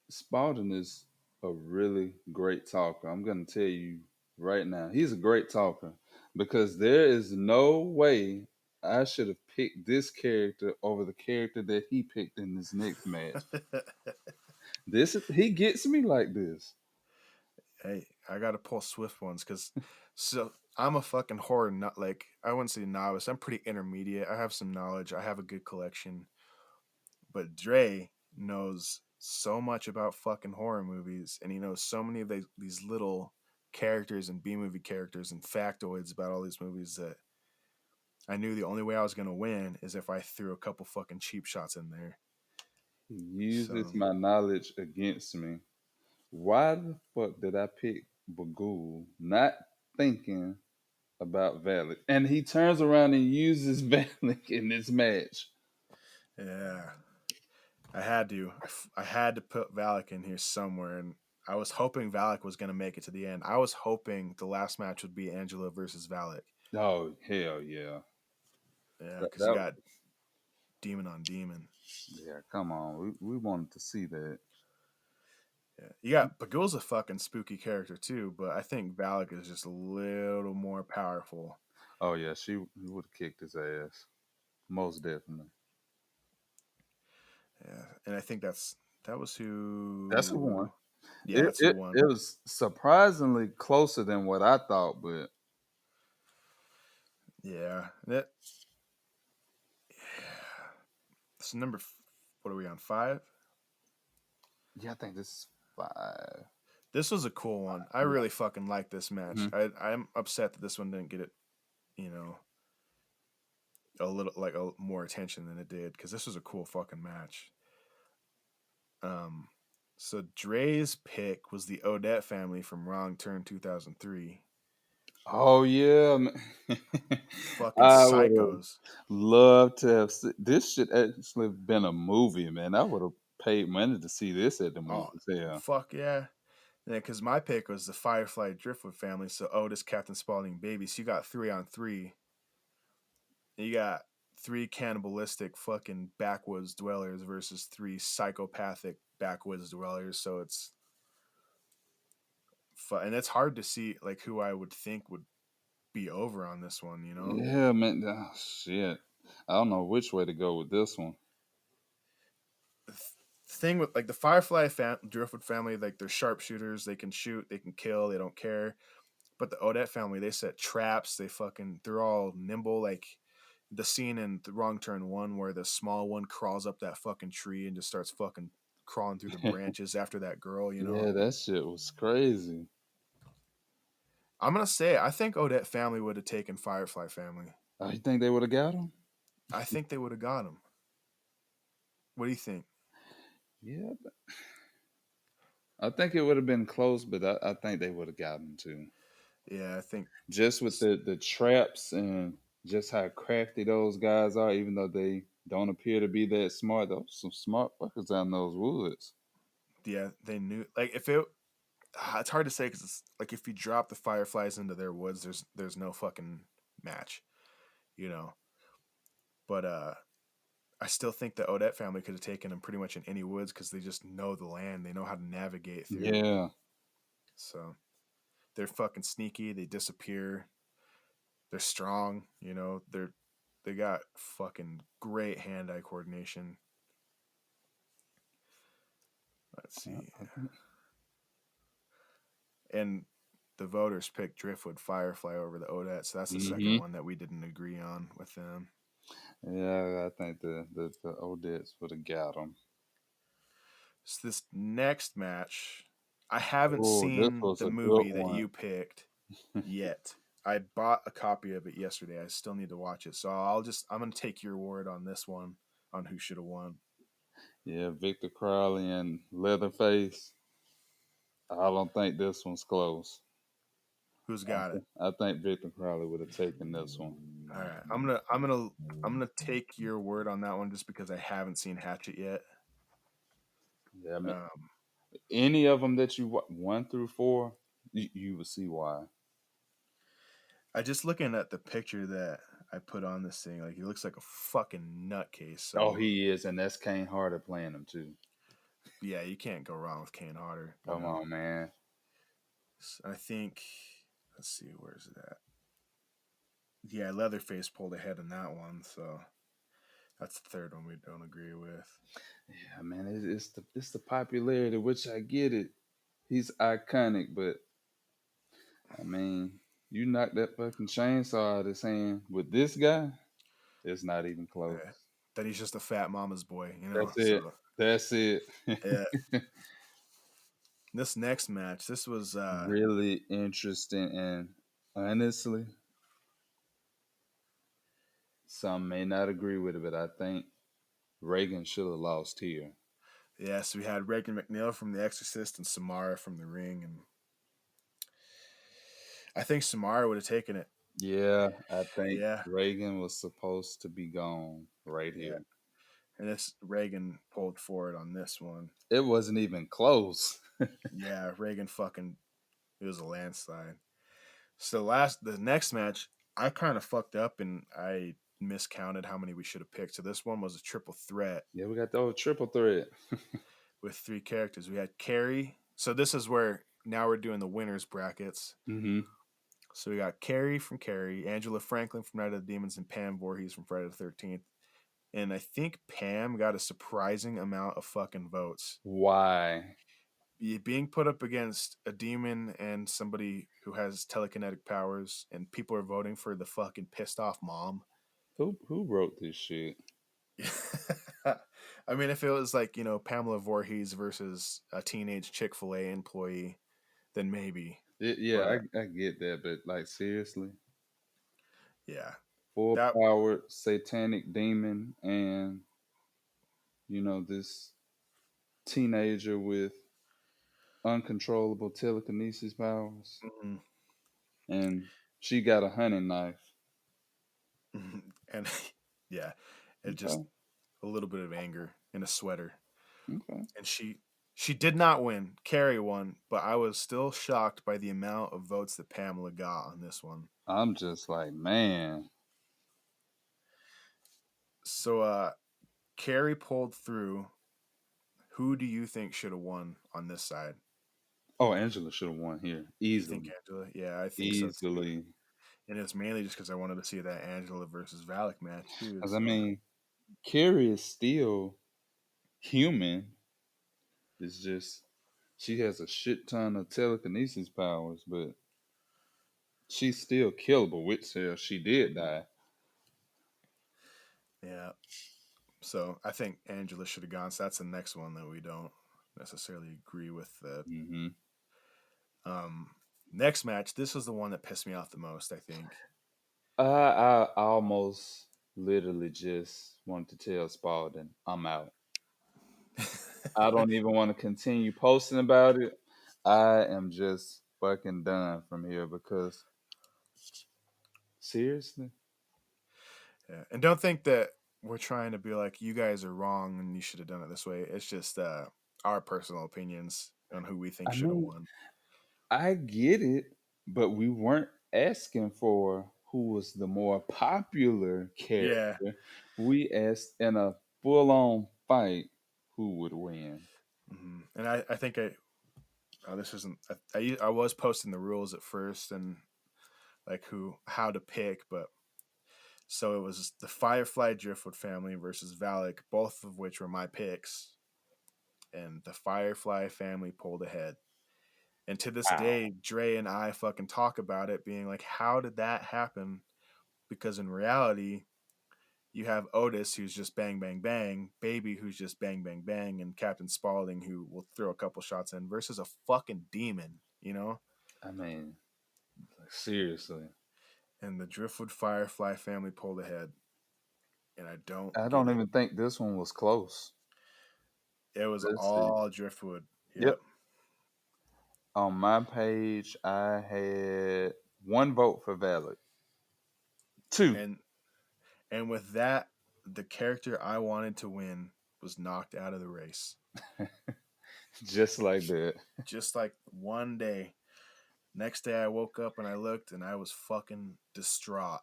Spalding is a really great talker. I'm going to tell you right now, he's a great talker because there is no way I should have picked this character over the character that he picked in this next match. He gets me like this. hey, I gotta pull swift ones because I'm a fucking horror nut. Like I wouldn't say novice. I'm pretty intermediate. I have some knowledge. I have a good collection. But Dre knows so much about fucking horror movies, and he knows so many of these little characters and B movie characters and factoids about all these movies that I knew the only way I was gonna win is if I threw a couple fucking cheap shots in there. He uses So my knowledge against me. Why the fuck did I pick Bagul, not thinking about Valak? And he turns around and uses Valak in this match. yeah, I had to put Valak in here somewhere, and I was hoping Valak was going to make it to the end. I was hoping the last match would be Angela versus Valak. Oh hell yeah! Yeah, That, because you that got demon on demon. yeah. Come on, we wanted to see that. Yeah, you got Bagul's a fucking spooky character too, but I think Valak is just a little more powerful. Oh yeah, she would have kicked his ass most definitely. Yeah, and I think that was That's who who. won. Yeah, It that's who it won. it was surprisingly closer than what I thought, but Yeah, that. It's number. What are we on 5? yeah, I think this is 5. This was a cool one. I Yeah. really fucking like this match. Mhm. I'm upset that this one didn't get it. You know, a little like more attention than it did because this was a cool fucking match. Um, so Dre's pick was the Odette family from Wrong Turn 2003. Oh yeah, man. Fucking I would have psychos. loved to have this. Should actually have been a movie, man. I would have paid money to see this at the Oh, movies. Yeah, fuck yeah. Yeah, because my pick was the Firefly Driftwood family. So Otis, Captain Spaulding, baby. So you got 3-on-3. You got 3 cannibalistic fucking backwoods dwellers versus 3 psychopathic backwoods dwellers. So it's fun. And it's hard to see like who I would think would be over on this one, you know? yeah, man. Oh, shit, I don't know which way to go with this one. The thing with like the Firefly Driftwood family, like they're sharpshooters. They can shoot, they can kill, they don't care. But the Odette family, they set traps. They're all nimble. Like the scene in the Wrong Turn 1 where the small one crawls up that fucking tree and just starts fucking crawling through the branches after that girl, you know? Yeah, that shit was crazy. I'm gonna say I think Odette family would have taken Firefly family. Oh, you think they would have got him? I think they would have got him. What do you think? Yeah, I think it would have been close, but I think they would have got him too. Yeah, I think. Just with the traps and just how crafty those guys are, even though they don't appear to be that smart. Those some smart fuckers out in those woods. Yeah, they knew. Like if it, it's hard to say because it's like if you drop the Fireflies into their woods, there's no fucking match, you know. But I still think the Odette family could have taken them pretty much in any woods because they just know the land. They know how to navigate through. Yeah, So they're fucking sneaky. They disappear. They're strong. You know, they got fucking great hand-eye coordination. Let's I, see. I think, And the voters picked Driftwood Firefly over the Odette, so that's the second hmm one that we didn't agree on with them. yeah, I think the Odettes would have got them. So this next match, I haven't Oh, this seen was the a good movie that one. you picked yet. I bought a copy of it yesterday. I still need to watch it. So I'm gonna take your word on this one on who should have won. Yeah, Victor Crowley and Leatherface. I don't think this one's close. Who's got it? I think Victor Crowley would have taken this one. All right. I'm gonna take your word on that one just because I haven't seen Hatchet yet. Yeah, I mean, Um, any of them that you 1 through 4, you will see why. I just looking at the picture that I put on this thing, like he looks like a fucking nutcase. Oh, So he is, and that's Kane Harder playing him too. yeah, you can't go wrong with Kane Harder. You Come know, on, man. I think. Let's see, where's it at? Yeah, Leatherface pulled ahead in that one, so that's the third one we don't agree with. Yeah, man. It's the popularity, which I get it. He's iconic, but I mean, you knock that fucking chainsaw out of his hand with this guy, it's not even close. Uh, that he's just a fat mama's boy, you know. That's it. So That's it. yeah, this next match, this was Really interesting, and honestly, some may not agree with it, but I think Reagan should have lost here. yeah. So we had Reagan Mcneil from The Exorcist and Samara from The Ring, and I think Samara would have taken it. Yeah, I think Yeah, Reagan was supposed to be gone right yeah. here. And this Reagan pulled forward on this one. It wasn't even close. Yeah, Reagan fucking it was a landslide. So the next match, I kind of fucked up and I miscounted how many we should have picked. So this one was a triple threat Yeah, we got the old triple threat. with three characters. We had Carrie. So this is where now we're doing the winners brackets. Mm-hmm. So we got Carrie from Carrie, Angela Franklin from Night of the Demons, and Pam Voorhees from Friday the 13th. And I think Pam got a surprising amount of fucking votes. Why? Being put up against a demon and somebody who has telekinetic powers, and people are voting for the fucking pissed off mom. Who wrote this shit? I mean, if it was like, Pamela Voorhees versus a teenage Chick-fil-A employee, then maybe. Yeah, But I get that, but like seriously, yeah, full that powered satanic demon and this teenager with uncontrollable telekinesis powers, mhm, and she got a hunting knife. mhm. And yeah, it just Okay, a little bit of anger in a sweater. okay. And she did not win. Carrie won, but I was still shocked by the amount of votes that Pamela got on this one. I'm just like, man. So Carrie pulled through. Who do you think should have won on this side? Oh, Angela should have won here You think easily, Angela? Yeah, I think so too. easily. And it's mainly just because I wanted to see that Angela versus Valak match too. Because I So mean, Carrie is still human. It's just she has a shit ton of telekinesis powers, but she's still killable. Which she did die. yeah, so I think Angela should have gone. So that's the next one that we don't necessarily agree with. The Hmm. um, next match. This was the one that pissed me off the most. I think. I almost literally just wanted to tell Spalding, I'm out. I don't even want to continue posting about it. I am just fucking done from here because seriously, Yeah, and don't think that we're trying to be like you guys are wrong and you should have done it this way. It's just our personal opinions on who we think I should have mean, won. I get it, but we weren't asking for who was the more popular Yeah, character. We asked in a full on fight who would win. and I think this isn't I was posting the rules at first and like how to pick, but so it was the Firefly Driftwood family versus Valak, both of which were my picks, and the Firefly family pulled ahead. And to this Wow. day, Dre and I fucking talk about it, being like, how did that happen? Because in reality, you have Otis who's just bang bang bang, Baby who's just bang bang bang, and Captain Spaulding who will throw a couple shots in versus a fucking demon. I mean, seriously. And the Driftwood Firefly family pulled ahead, and I don't I get don't it. even think this one was close. It was Let's see. all Driftwood. Yep. Yep. On my page, I had one vote for Valid. Two. And with that, the character I wanted to win was knocked out of the race. Just like that. Just like one day. Next day I woke up and I looked and I was fucking distraught.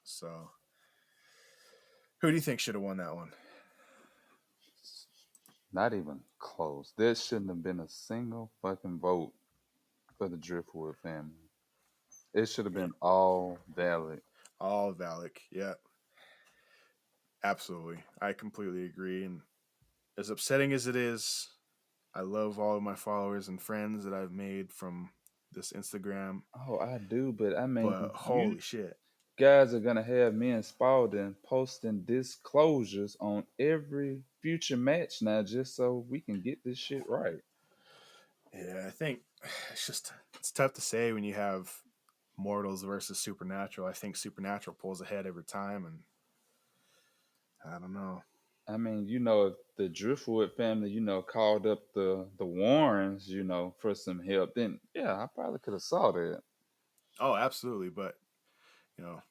So who do you think should have won that one? Not even close. There shouldn't have been a single fucking vote for the Driftwood family. It should have Yeah. been all Valid. All Valak. Yeah. Absolutely. I completely agree. And as upsetting as it is, I love all of my followers and friends that I've made from this Instagram. Oh, I do, but I mean, But you holy shit. guys are gonna have me and Spalding posting disclosures on every future match now, just so we can get this shit right. Yeah, I think it's tough to say when you have mortals versus supernatural. I think supernatural pulls ahead every time, and I don't know. I mean, if the Driftwood family, called up the Warrens, for some help, then yeah, I probably could have saw that. Oh, absolutely, but you know,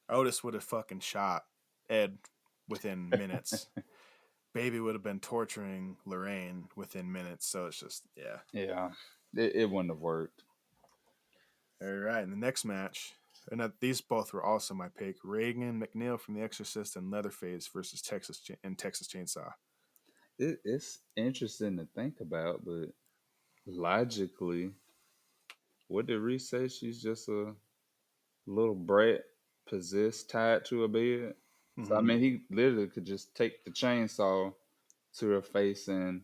Otis would have fucking shot Ed within minutes. Baby would have been torturing Lorraine within minutes. So it's just, yeah. Yeah, it wouldn't have worked. All right. And the next match, and these both were also my pick: Reagan McNeil from The Exorcist and Leatherface versus Texas Chainsaw. It's interesting to think about, but logically, what did Reese say? She's just a little brat possessed tied to a bed. So I Mm-hmm. mean, he literally could just take the chainsaw to her face and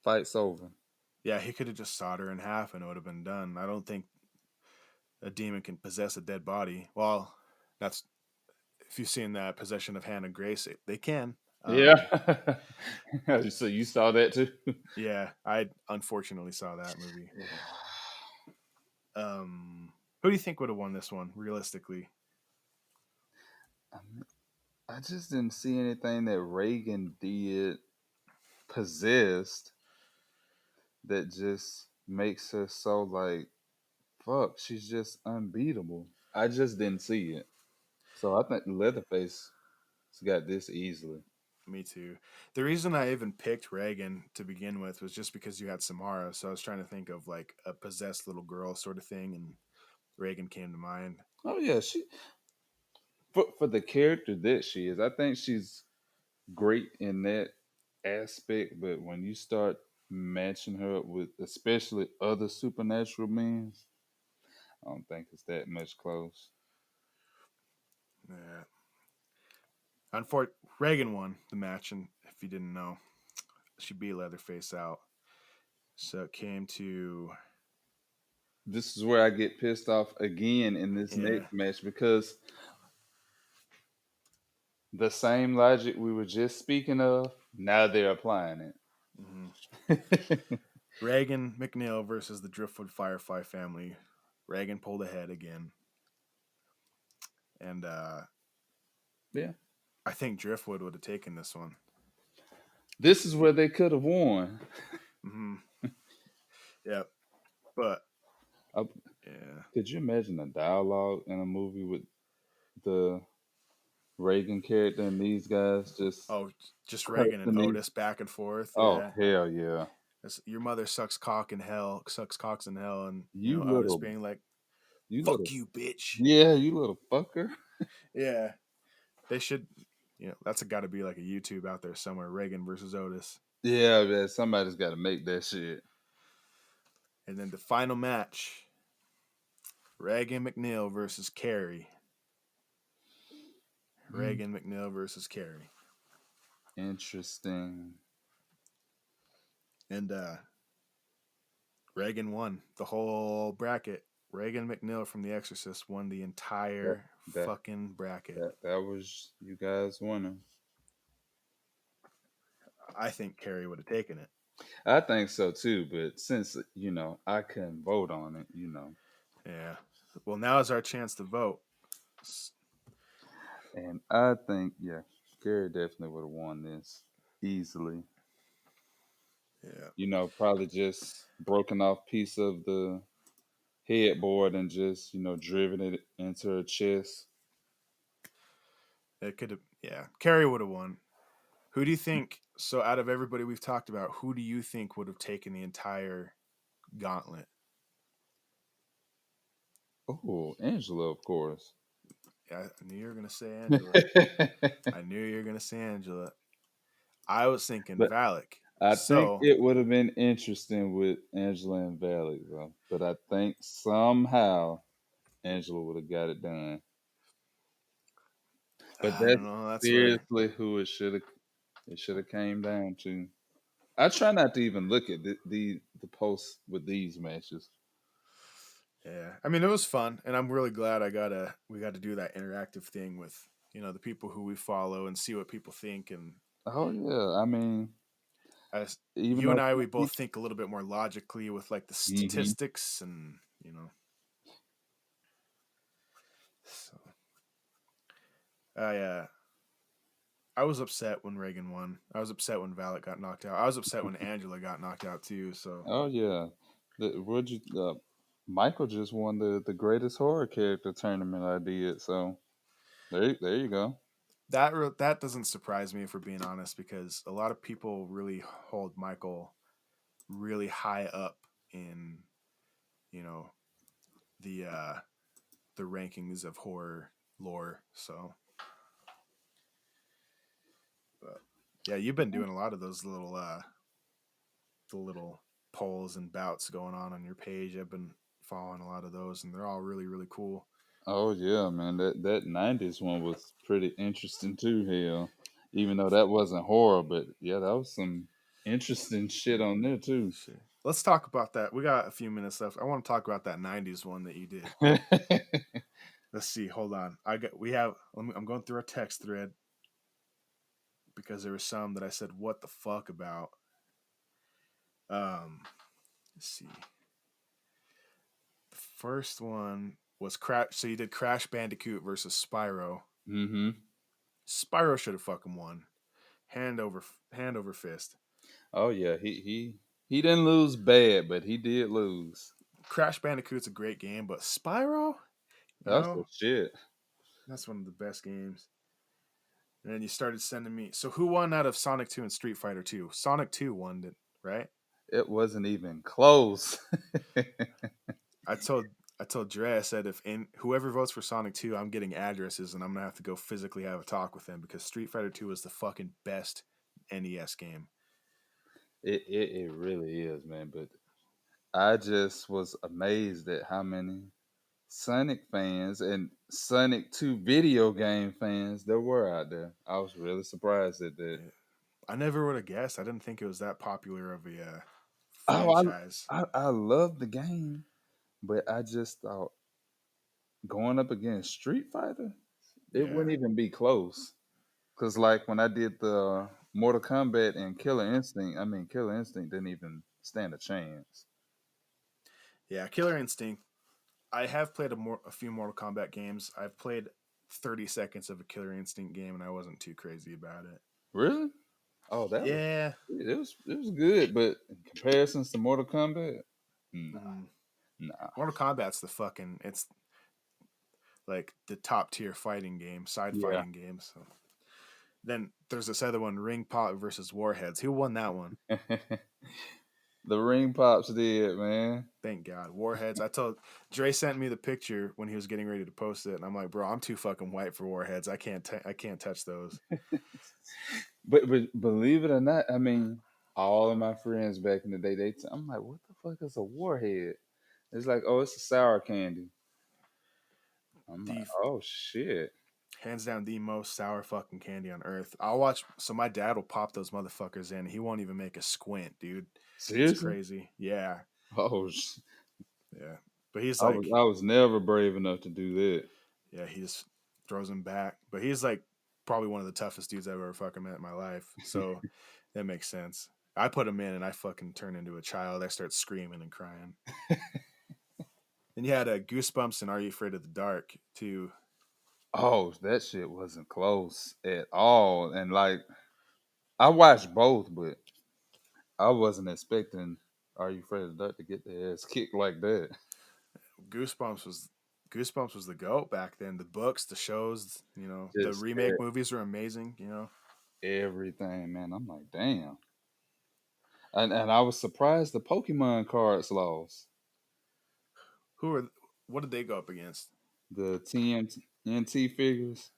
fight's over. Yeah, he could have just sawed her in half and it would have been done. I don't think a demon can possess a dead body. Well, that's if you've seen that Possession of Hannah Grace, they can. Yeah. So you saw that too? Yeah, I unfortunately saw that movie. Yeah. Who do you think would have won this one, realistically? I mean, I just didn't see anything that Reagan did possessed that just makes her so like fuck. She's just unbeatable. I just didn't see it. So I think Leatherface got this easily. Me too. The reason I even picked Reagan to begin with was just because you had Samara. So I was trying to think of like a possessed little girl sort of thing, and Reagan came to mind. Oh yeah, she for the character that she is, I think she's great in that aspect. But when you start matching her up with especially other supernatural beings, I don't think it's that much close. Yeah. Reagan won the match, and if you didn't know, she beat Leatherface out. So it came to This is where I get pissed off again in this yeah. next match because the same logic we were just speaking of, now they're applying hmm it. Reagan McNeil versus the Driftwood Firefly family. Reagan pulled ahead again, and Yeah. I think Driftwood would have taken this one. This is where they could have won. hmm Yeah, but Uh, yeah. could you imagine a dialogue in a movie with the Reagan character and these guys just Oh, just Reagan and cussing these? Otis back and forth. Oh Yeah, hell yeah! Your mother sucks cocks in hell, and You Otis little, being like, you "Fuck little, you, bitch." yeah, you little fucker. Yeah, they should. That's got to be like a YouTube out there somewhere. Reagan versus Otis, Yeah, man, somebody's got to make that shit. and then the final match: Reagan McNeil versus Carrie. Mm, Reagan McNeil versus Carrie, interesting. and Reagan won the whole bracket. Reagan McNeil from The Exorcist won the That entire that fucking bracket. that was you guys winning. I think Carrie would have taken it. I think so too, but since I couldn't vote on it, Yeah. Well, now is our chance to vote. and I think yeah, Gary definitely would have won this easily. Yeah. Probably just broken off piece of the headboard and just driven it into her chest. It could have. Yeah. Carrie would have won. Who do you think? So, out of everybody we've talked about, who do you think would have taken the entire gauntlet? Oh, Angela, of course. Yeah, I knew you were gonna say Angela. I knew you were gonna say Angela. I was thinking But Valak. I think So, it would have been interesting with Angela and Valley, though. But I think somehow Angela would have got it done. But I don't that's know. That's where. seriously who it should have came down to. I try not to even look at the posts with these matches. Yeah, I mean it was fun, and I'm really glad we got to do that interactive thing with the people who we follow and see what people think. And Oh yeah, I mean, as even you and though I, some we both people, think a little bit more logically with like the hmm statistics and So I was upset when Reagan won. I was upset when Valak got knocked out. I was upset when Angela got knocked out too. So oh yeah, Michael just won the greatest horror character tournament I did. So there you go. That doesn't surprise me, if we're being honest, because a lot of people really hold Michael really high up in, you know, the uh the rankings of horror lore. So, but yeah, you've been doing a lot of those little the little polls and bouts going on your page. I've been following a lot of those, and they're all really really cool. Oh yeah, man. That '90s one was pretty interesting too. Hell, even though that wasn't horror, but yeah, that was some interesting shit on there too. Shit. Let's talk about that. We got a few minutes left. I want to talk about that '90s one that you did. Let's see. Hold on. We have. I'm going through a text thread because there were some that I said what the fuck about. Let's see. The first one was Crash. So you did Crash Bandicoot versus Spyro. Mm-hmm. Spyro should have fucking won, hand over fist. Oh yeah, he didn't lose bad, but he did lose. Crash Bandicoot's a great game, but Spyro, you That's the know, shit. that's one of the best games. And then you started sending me. So who won out of Sonic 2 and Street Fighter 2? Sonic 2 won it, right? It wasn't even close. I told I told Dre, I said whoever votes for Sonic 2, I'm getting addresses and I'm gonna have to go physically have a talk with them because Street Fighter 2 is the fucking best NES game. It really is, man. But I just was amazed at how many Sonic fans and Sonic 2 video game fans there were out there. I was really surprised at that. Yeah. I never would have guessed. I didn't think it was that popular of a Oh, franchise. I love the game, but I just thought going up against Street Fighter, it Yeah. wouldn't even be close. Cause like when I did the Mortal Kombat and Killer Instinct, I mean Killer Instinct didn't even stand a chance. Yeah, Killer Instinct. I have played a few Mortal Kombat games. I've played 30 seconds of a Killer Instinct game and I wasn't too crazy about it. Really? Oh, that was Yeah. it was good, but in comparisons to Mortal Kombat, nah, Mm. nah. Mortal Kombat's it's like the top tier fighting game, side Yeah. fighting game. So then there's this other one, Ring Pop versus Warheads. Who won that one? The ring pops did, man. Thank God. Warheads. I told Dre sent me the picture when he was getting ready to post it, and I'm like, bro, I'm too fucking white for Warheads. I can't touch those. But believe it or not, I mean, all of my friends back in the day, I'm like, what the fuck is a warhead? It's like, oh, it's a sour candy. I'm like, The oh shit. hands down the most sour fucking candy on earth. I'll watch. So my dad will pop those motherfuckers in. He won't even make a squint, dude. It's Seriously? crazy. Yeah, Oh, yeah. But he's I was like, I was never brave enough to do that. yeah, he just throws him back. But he's like probably one of the toughest dudes I've ever fucking met in my life. So that makes sense. I put him in and I fucking turn into a child. I start screaming and crying. Then you had Goosebumps and Are You Afraid of the Dark too. Oh, that shit wasn't close at all. And like, I watched both, but I wasn't expecting Are You Afraid of the Dark to get their ass kicked like that. Goosebumps was Goosebumps was the goat back then. The books, the shows, the Just remake movies were amazing. everything, man. I'm like, damn. And I was surprised the Pokemon cards lost. Who are what did they go up against? The TNT figures.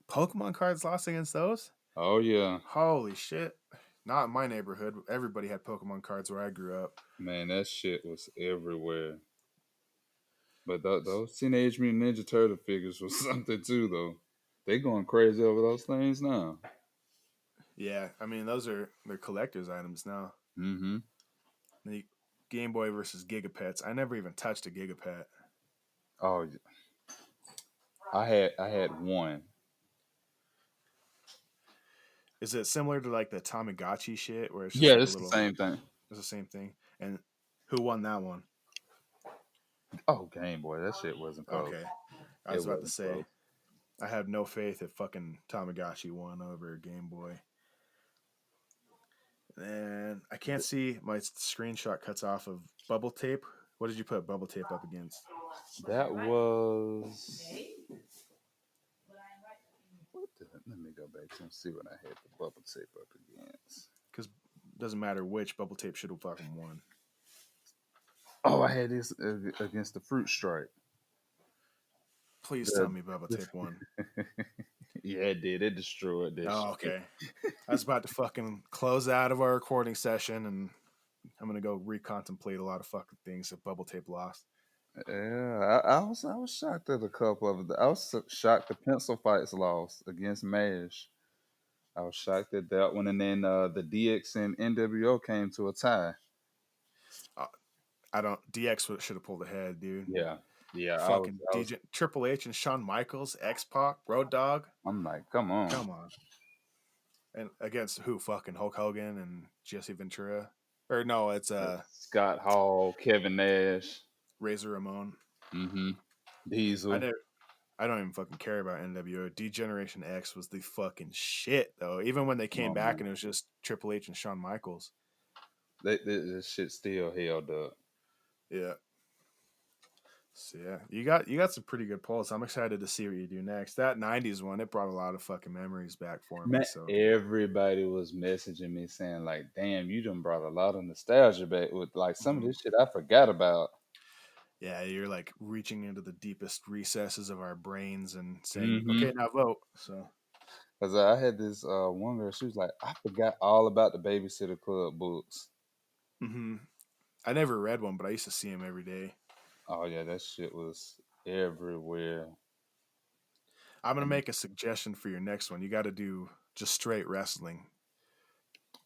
Pokemon cards lost against those? Oh yeah, Holy shit. Not in my neighborhood. Everybody had Pokemon cards where I grew up. man, that shit was everywhere. But those Teenage Mutant Ninja Turtle figures was something too, though. They going crazy over those things now. Yeah, I mean they're collector's items now. Mm-hmm. The Game Boy versus Gigapets. I never even touched a Gigapet. Oh, I had one. Is it similar to like the Tamagotchi shit where it's just Yeah, like a it's the little same thing. it's the same thing? And who won that one? Oh, Game Boy, that shit wasn't close. Okay. I It was about to wasn't say close. I have no faith if fucking Tamagotchi won over Game Boy. And I can't see my screenshot cuts off of bubble tape. What did you put bubble tape up against? That was what Let me go back to and see what I had the bubble tape up against. Because it doesn't matter which, bubble tape should have fucking won. Oh, I had this against the fruit stripe. Please tell The, me bubble tape won. yeah, it did. It destroyed that Oh, shit. okay. I was about to fucking close out of our recording session, and I'm gonna go recontemplate a lot of fucking things that bubble tape lost. Yeah, I was shocked at a couple of I was shocked the pencil fights lost against Mash. I was shocked at that one, and then the DX and NWO came to a tie. Uh, I don't. DX should have pulled ahead, dude. Yeah, yeah. Fucking DJ Triple H and Shawn Michaels, X Pac, Road Dogg. I'm like, come on. Come on. And against who? Fucking Hulk Hogan and Jesse Ventura. Or no, it's Scott Hall, Kevin Nash, Razor Ramon. mm-hmm. I Diesel. never. I don't even fucking care about NWO. D-Generation X was the fucking shit, though. Even when they Come came on, back man. and it was just Triple H and Shawn Michaels. This shit still held up. Yeah. So yeah, you got some pretty good polls. I'm excited to see what you do next. That '90s one, it brought a lot of fucking memories back for me. Man, So everybody was messaging me saying like, "Damn, you done brought a lot of nostalgia back with like some of mhm. this shit I forgot about." Yeah, you're like reaching into the deepest recesses of our brains and saying, Mm-hmm. "Okay, now vote." So Cause I had this one girl, she was like, "I forgot all about the Babysitter Club books." hmm I never read one, but I used to see them every day. Oh yeah, that shit was everywhere. I'm gonna And make a suggestion for your next one. You got to do just straight wrestling,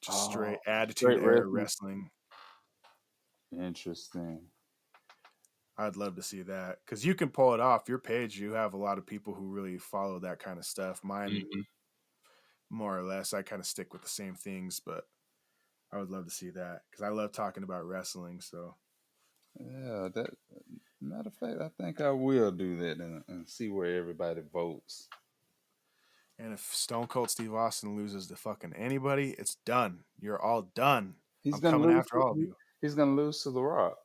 just oh, straight Attitude straight Era wrestling, wrestling. interesting. I'd love to see that because you can pull it off. Your page, you have a lot of people who really follow that kind of stuff. Mine, Hmm. more or less, I kind of stick with the same things, but I would love to see that because I love talking about wrestling. So, Yeah, that matter of fact, I think I will do that and see where everybody votes. and if Stone Cold Steve Austin loses to fucking anybody, it's done. You're all done. He's I'm gonna coming lose. after all of you. He's gonna lose to The Rock.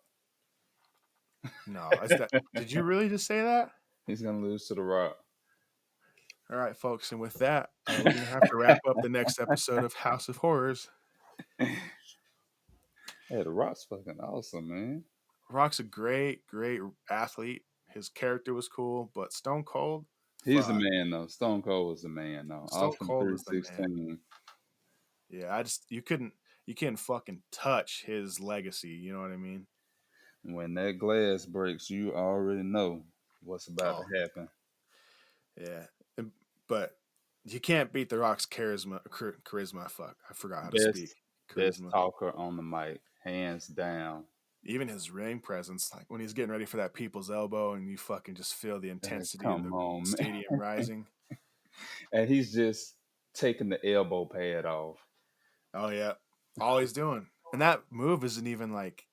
No, is that? Did you really just say that? He's gonna lose to The Rock. All right, folks, and with that, we're gonna have to wrap up the next episode of House of Horrors. Hey, The Rock's fucking awesome, man. Rock's a great, great athlete. His character was cool, but Stone Cold, He's the fuck. man though. Stone Cold was the man though. Stone Austin Cold was the man. 316. Yeah, you couldn't fucking touch his legacy. You know what I mean? When that glass breaks, you already know what's about to Oh happen. yeah, but you can't beat The Rock's charisma. Fuck, I forgot how to speak. Best Charisma. talker on the mic, hands down. Even his ring presence, like when he's getting ready for that people's elbow, and you fucking just feel the intensity of Come the on, man. stadium rising. And he's just taking the elbow pad off. Oh yeah, all he's doing, and that move isn't even like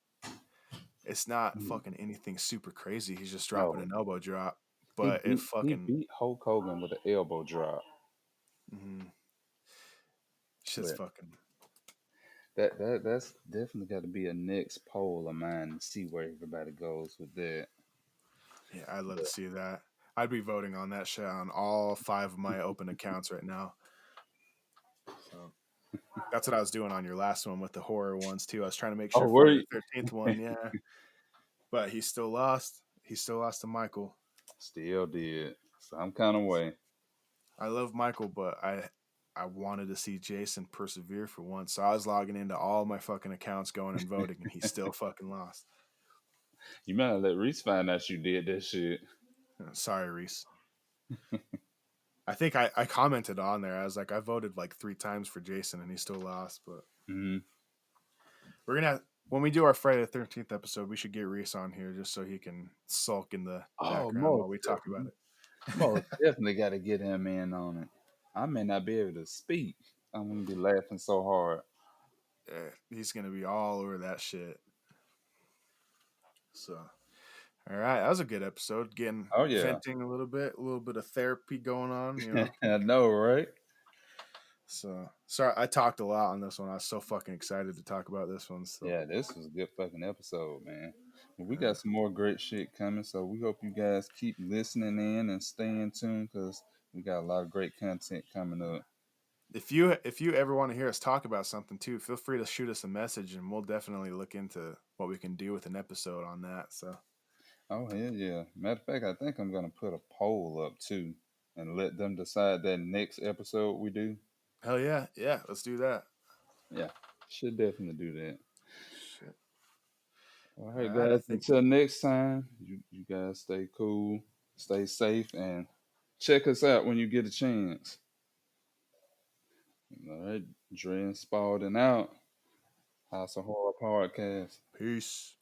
it's not Mm. fucking anything super crazy. He's just dropping No, an elbow drop, he but it beat he fucking beat Hulk Hogan with an elbow drop. mm, shit's But fucking that's definitely got to be a next poll of mine to see where everybody goes with that. yeah. I'd love to But see that. I'd be voting on that shit on all 5 of my open accounts right now. So that's what I was doing on your last one with the horror ones too. I was trying to make oh, sure were Friday you? the 13th one, yeah. But he still lost. He still lost to Michael. Still did some kind of way. I love Michael, but I wanted to see Jason persevere for once. So I was logging into all my fucking accounts going and voting, and he still fucking lost. You might have let Reese find out you did that shit. Sorry, Reese. I think I commented on there. I was like, I voted like 3 times for Jason, and he still lost. But Mm-hmm. we're gonna when we do our Friday the 13th episode, we should get Reese on here just so he can sulk in the Oh, background while we talk about it. most definitely got to get him in on it. I may not be able to speak. I'm gonna be laughing so hard. Yeah, he's gonna be all over that shit. So, all right, that was a good episode. Getting Oh yeah, venting a little bit of therapy going on. You know. I know, right? So sorry, I talked a lot on this one. I was so fucking excited to talk about this one. So Yeah, this was a good fucking episode, man. We yeah, got some more great shit coming, so we hope you guys keep listening in and staying tuned because We got a lot of great content coming up. If you ever want to hear us talk about something too, feel free to shoot us a message, and we'll definitely look into what we can do with an episode on that. So Oh hell yeah! Matter of fact, I think I'm gonna put a poll up too, and let them decide that next episode we do. hell yeah, yeah, let's do that. Yeah, should definitely do that. Shit. All All right, right, I guys. think. Until next time, you guys stay cool, stay safe, and check us out when you get a chance. All right, Dre and Spalding out. House of Horror Podcast. Peace.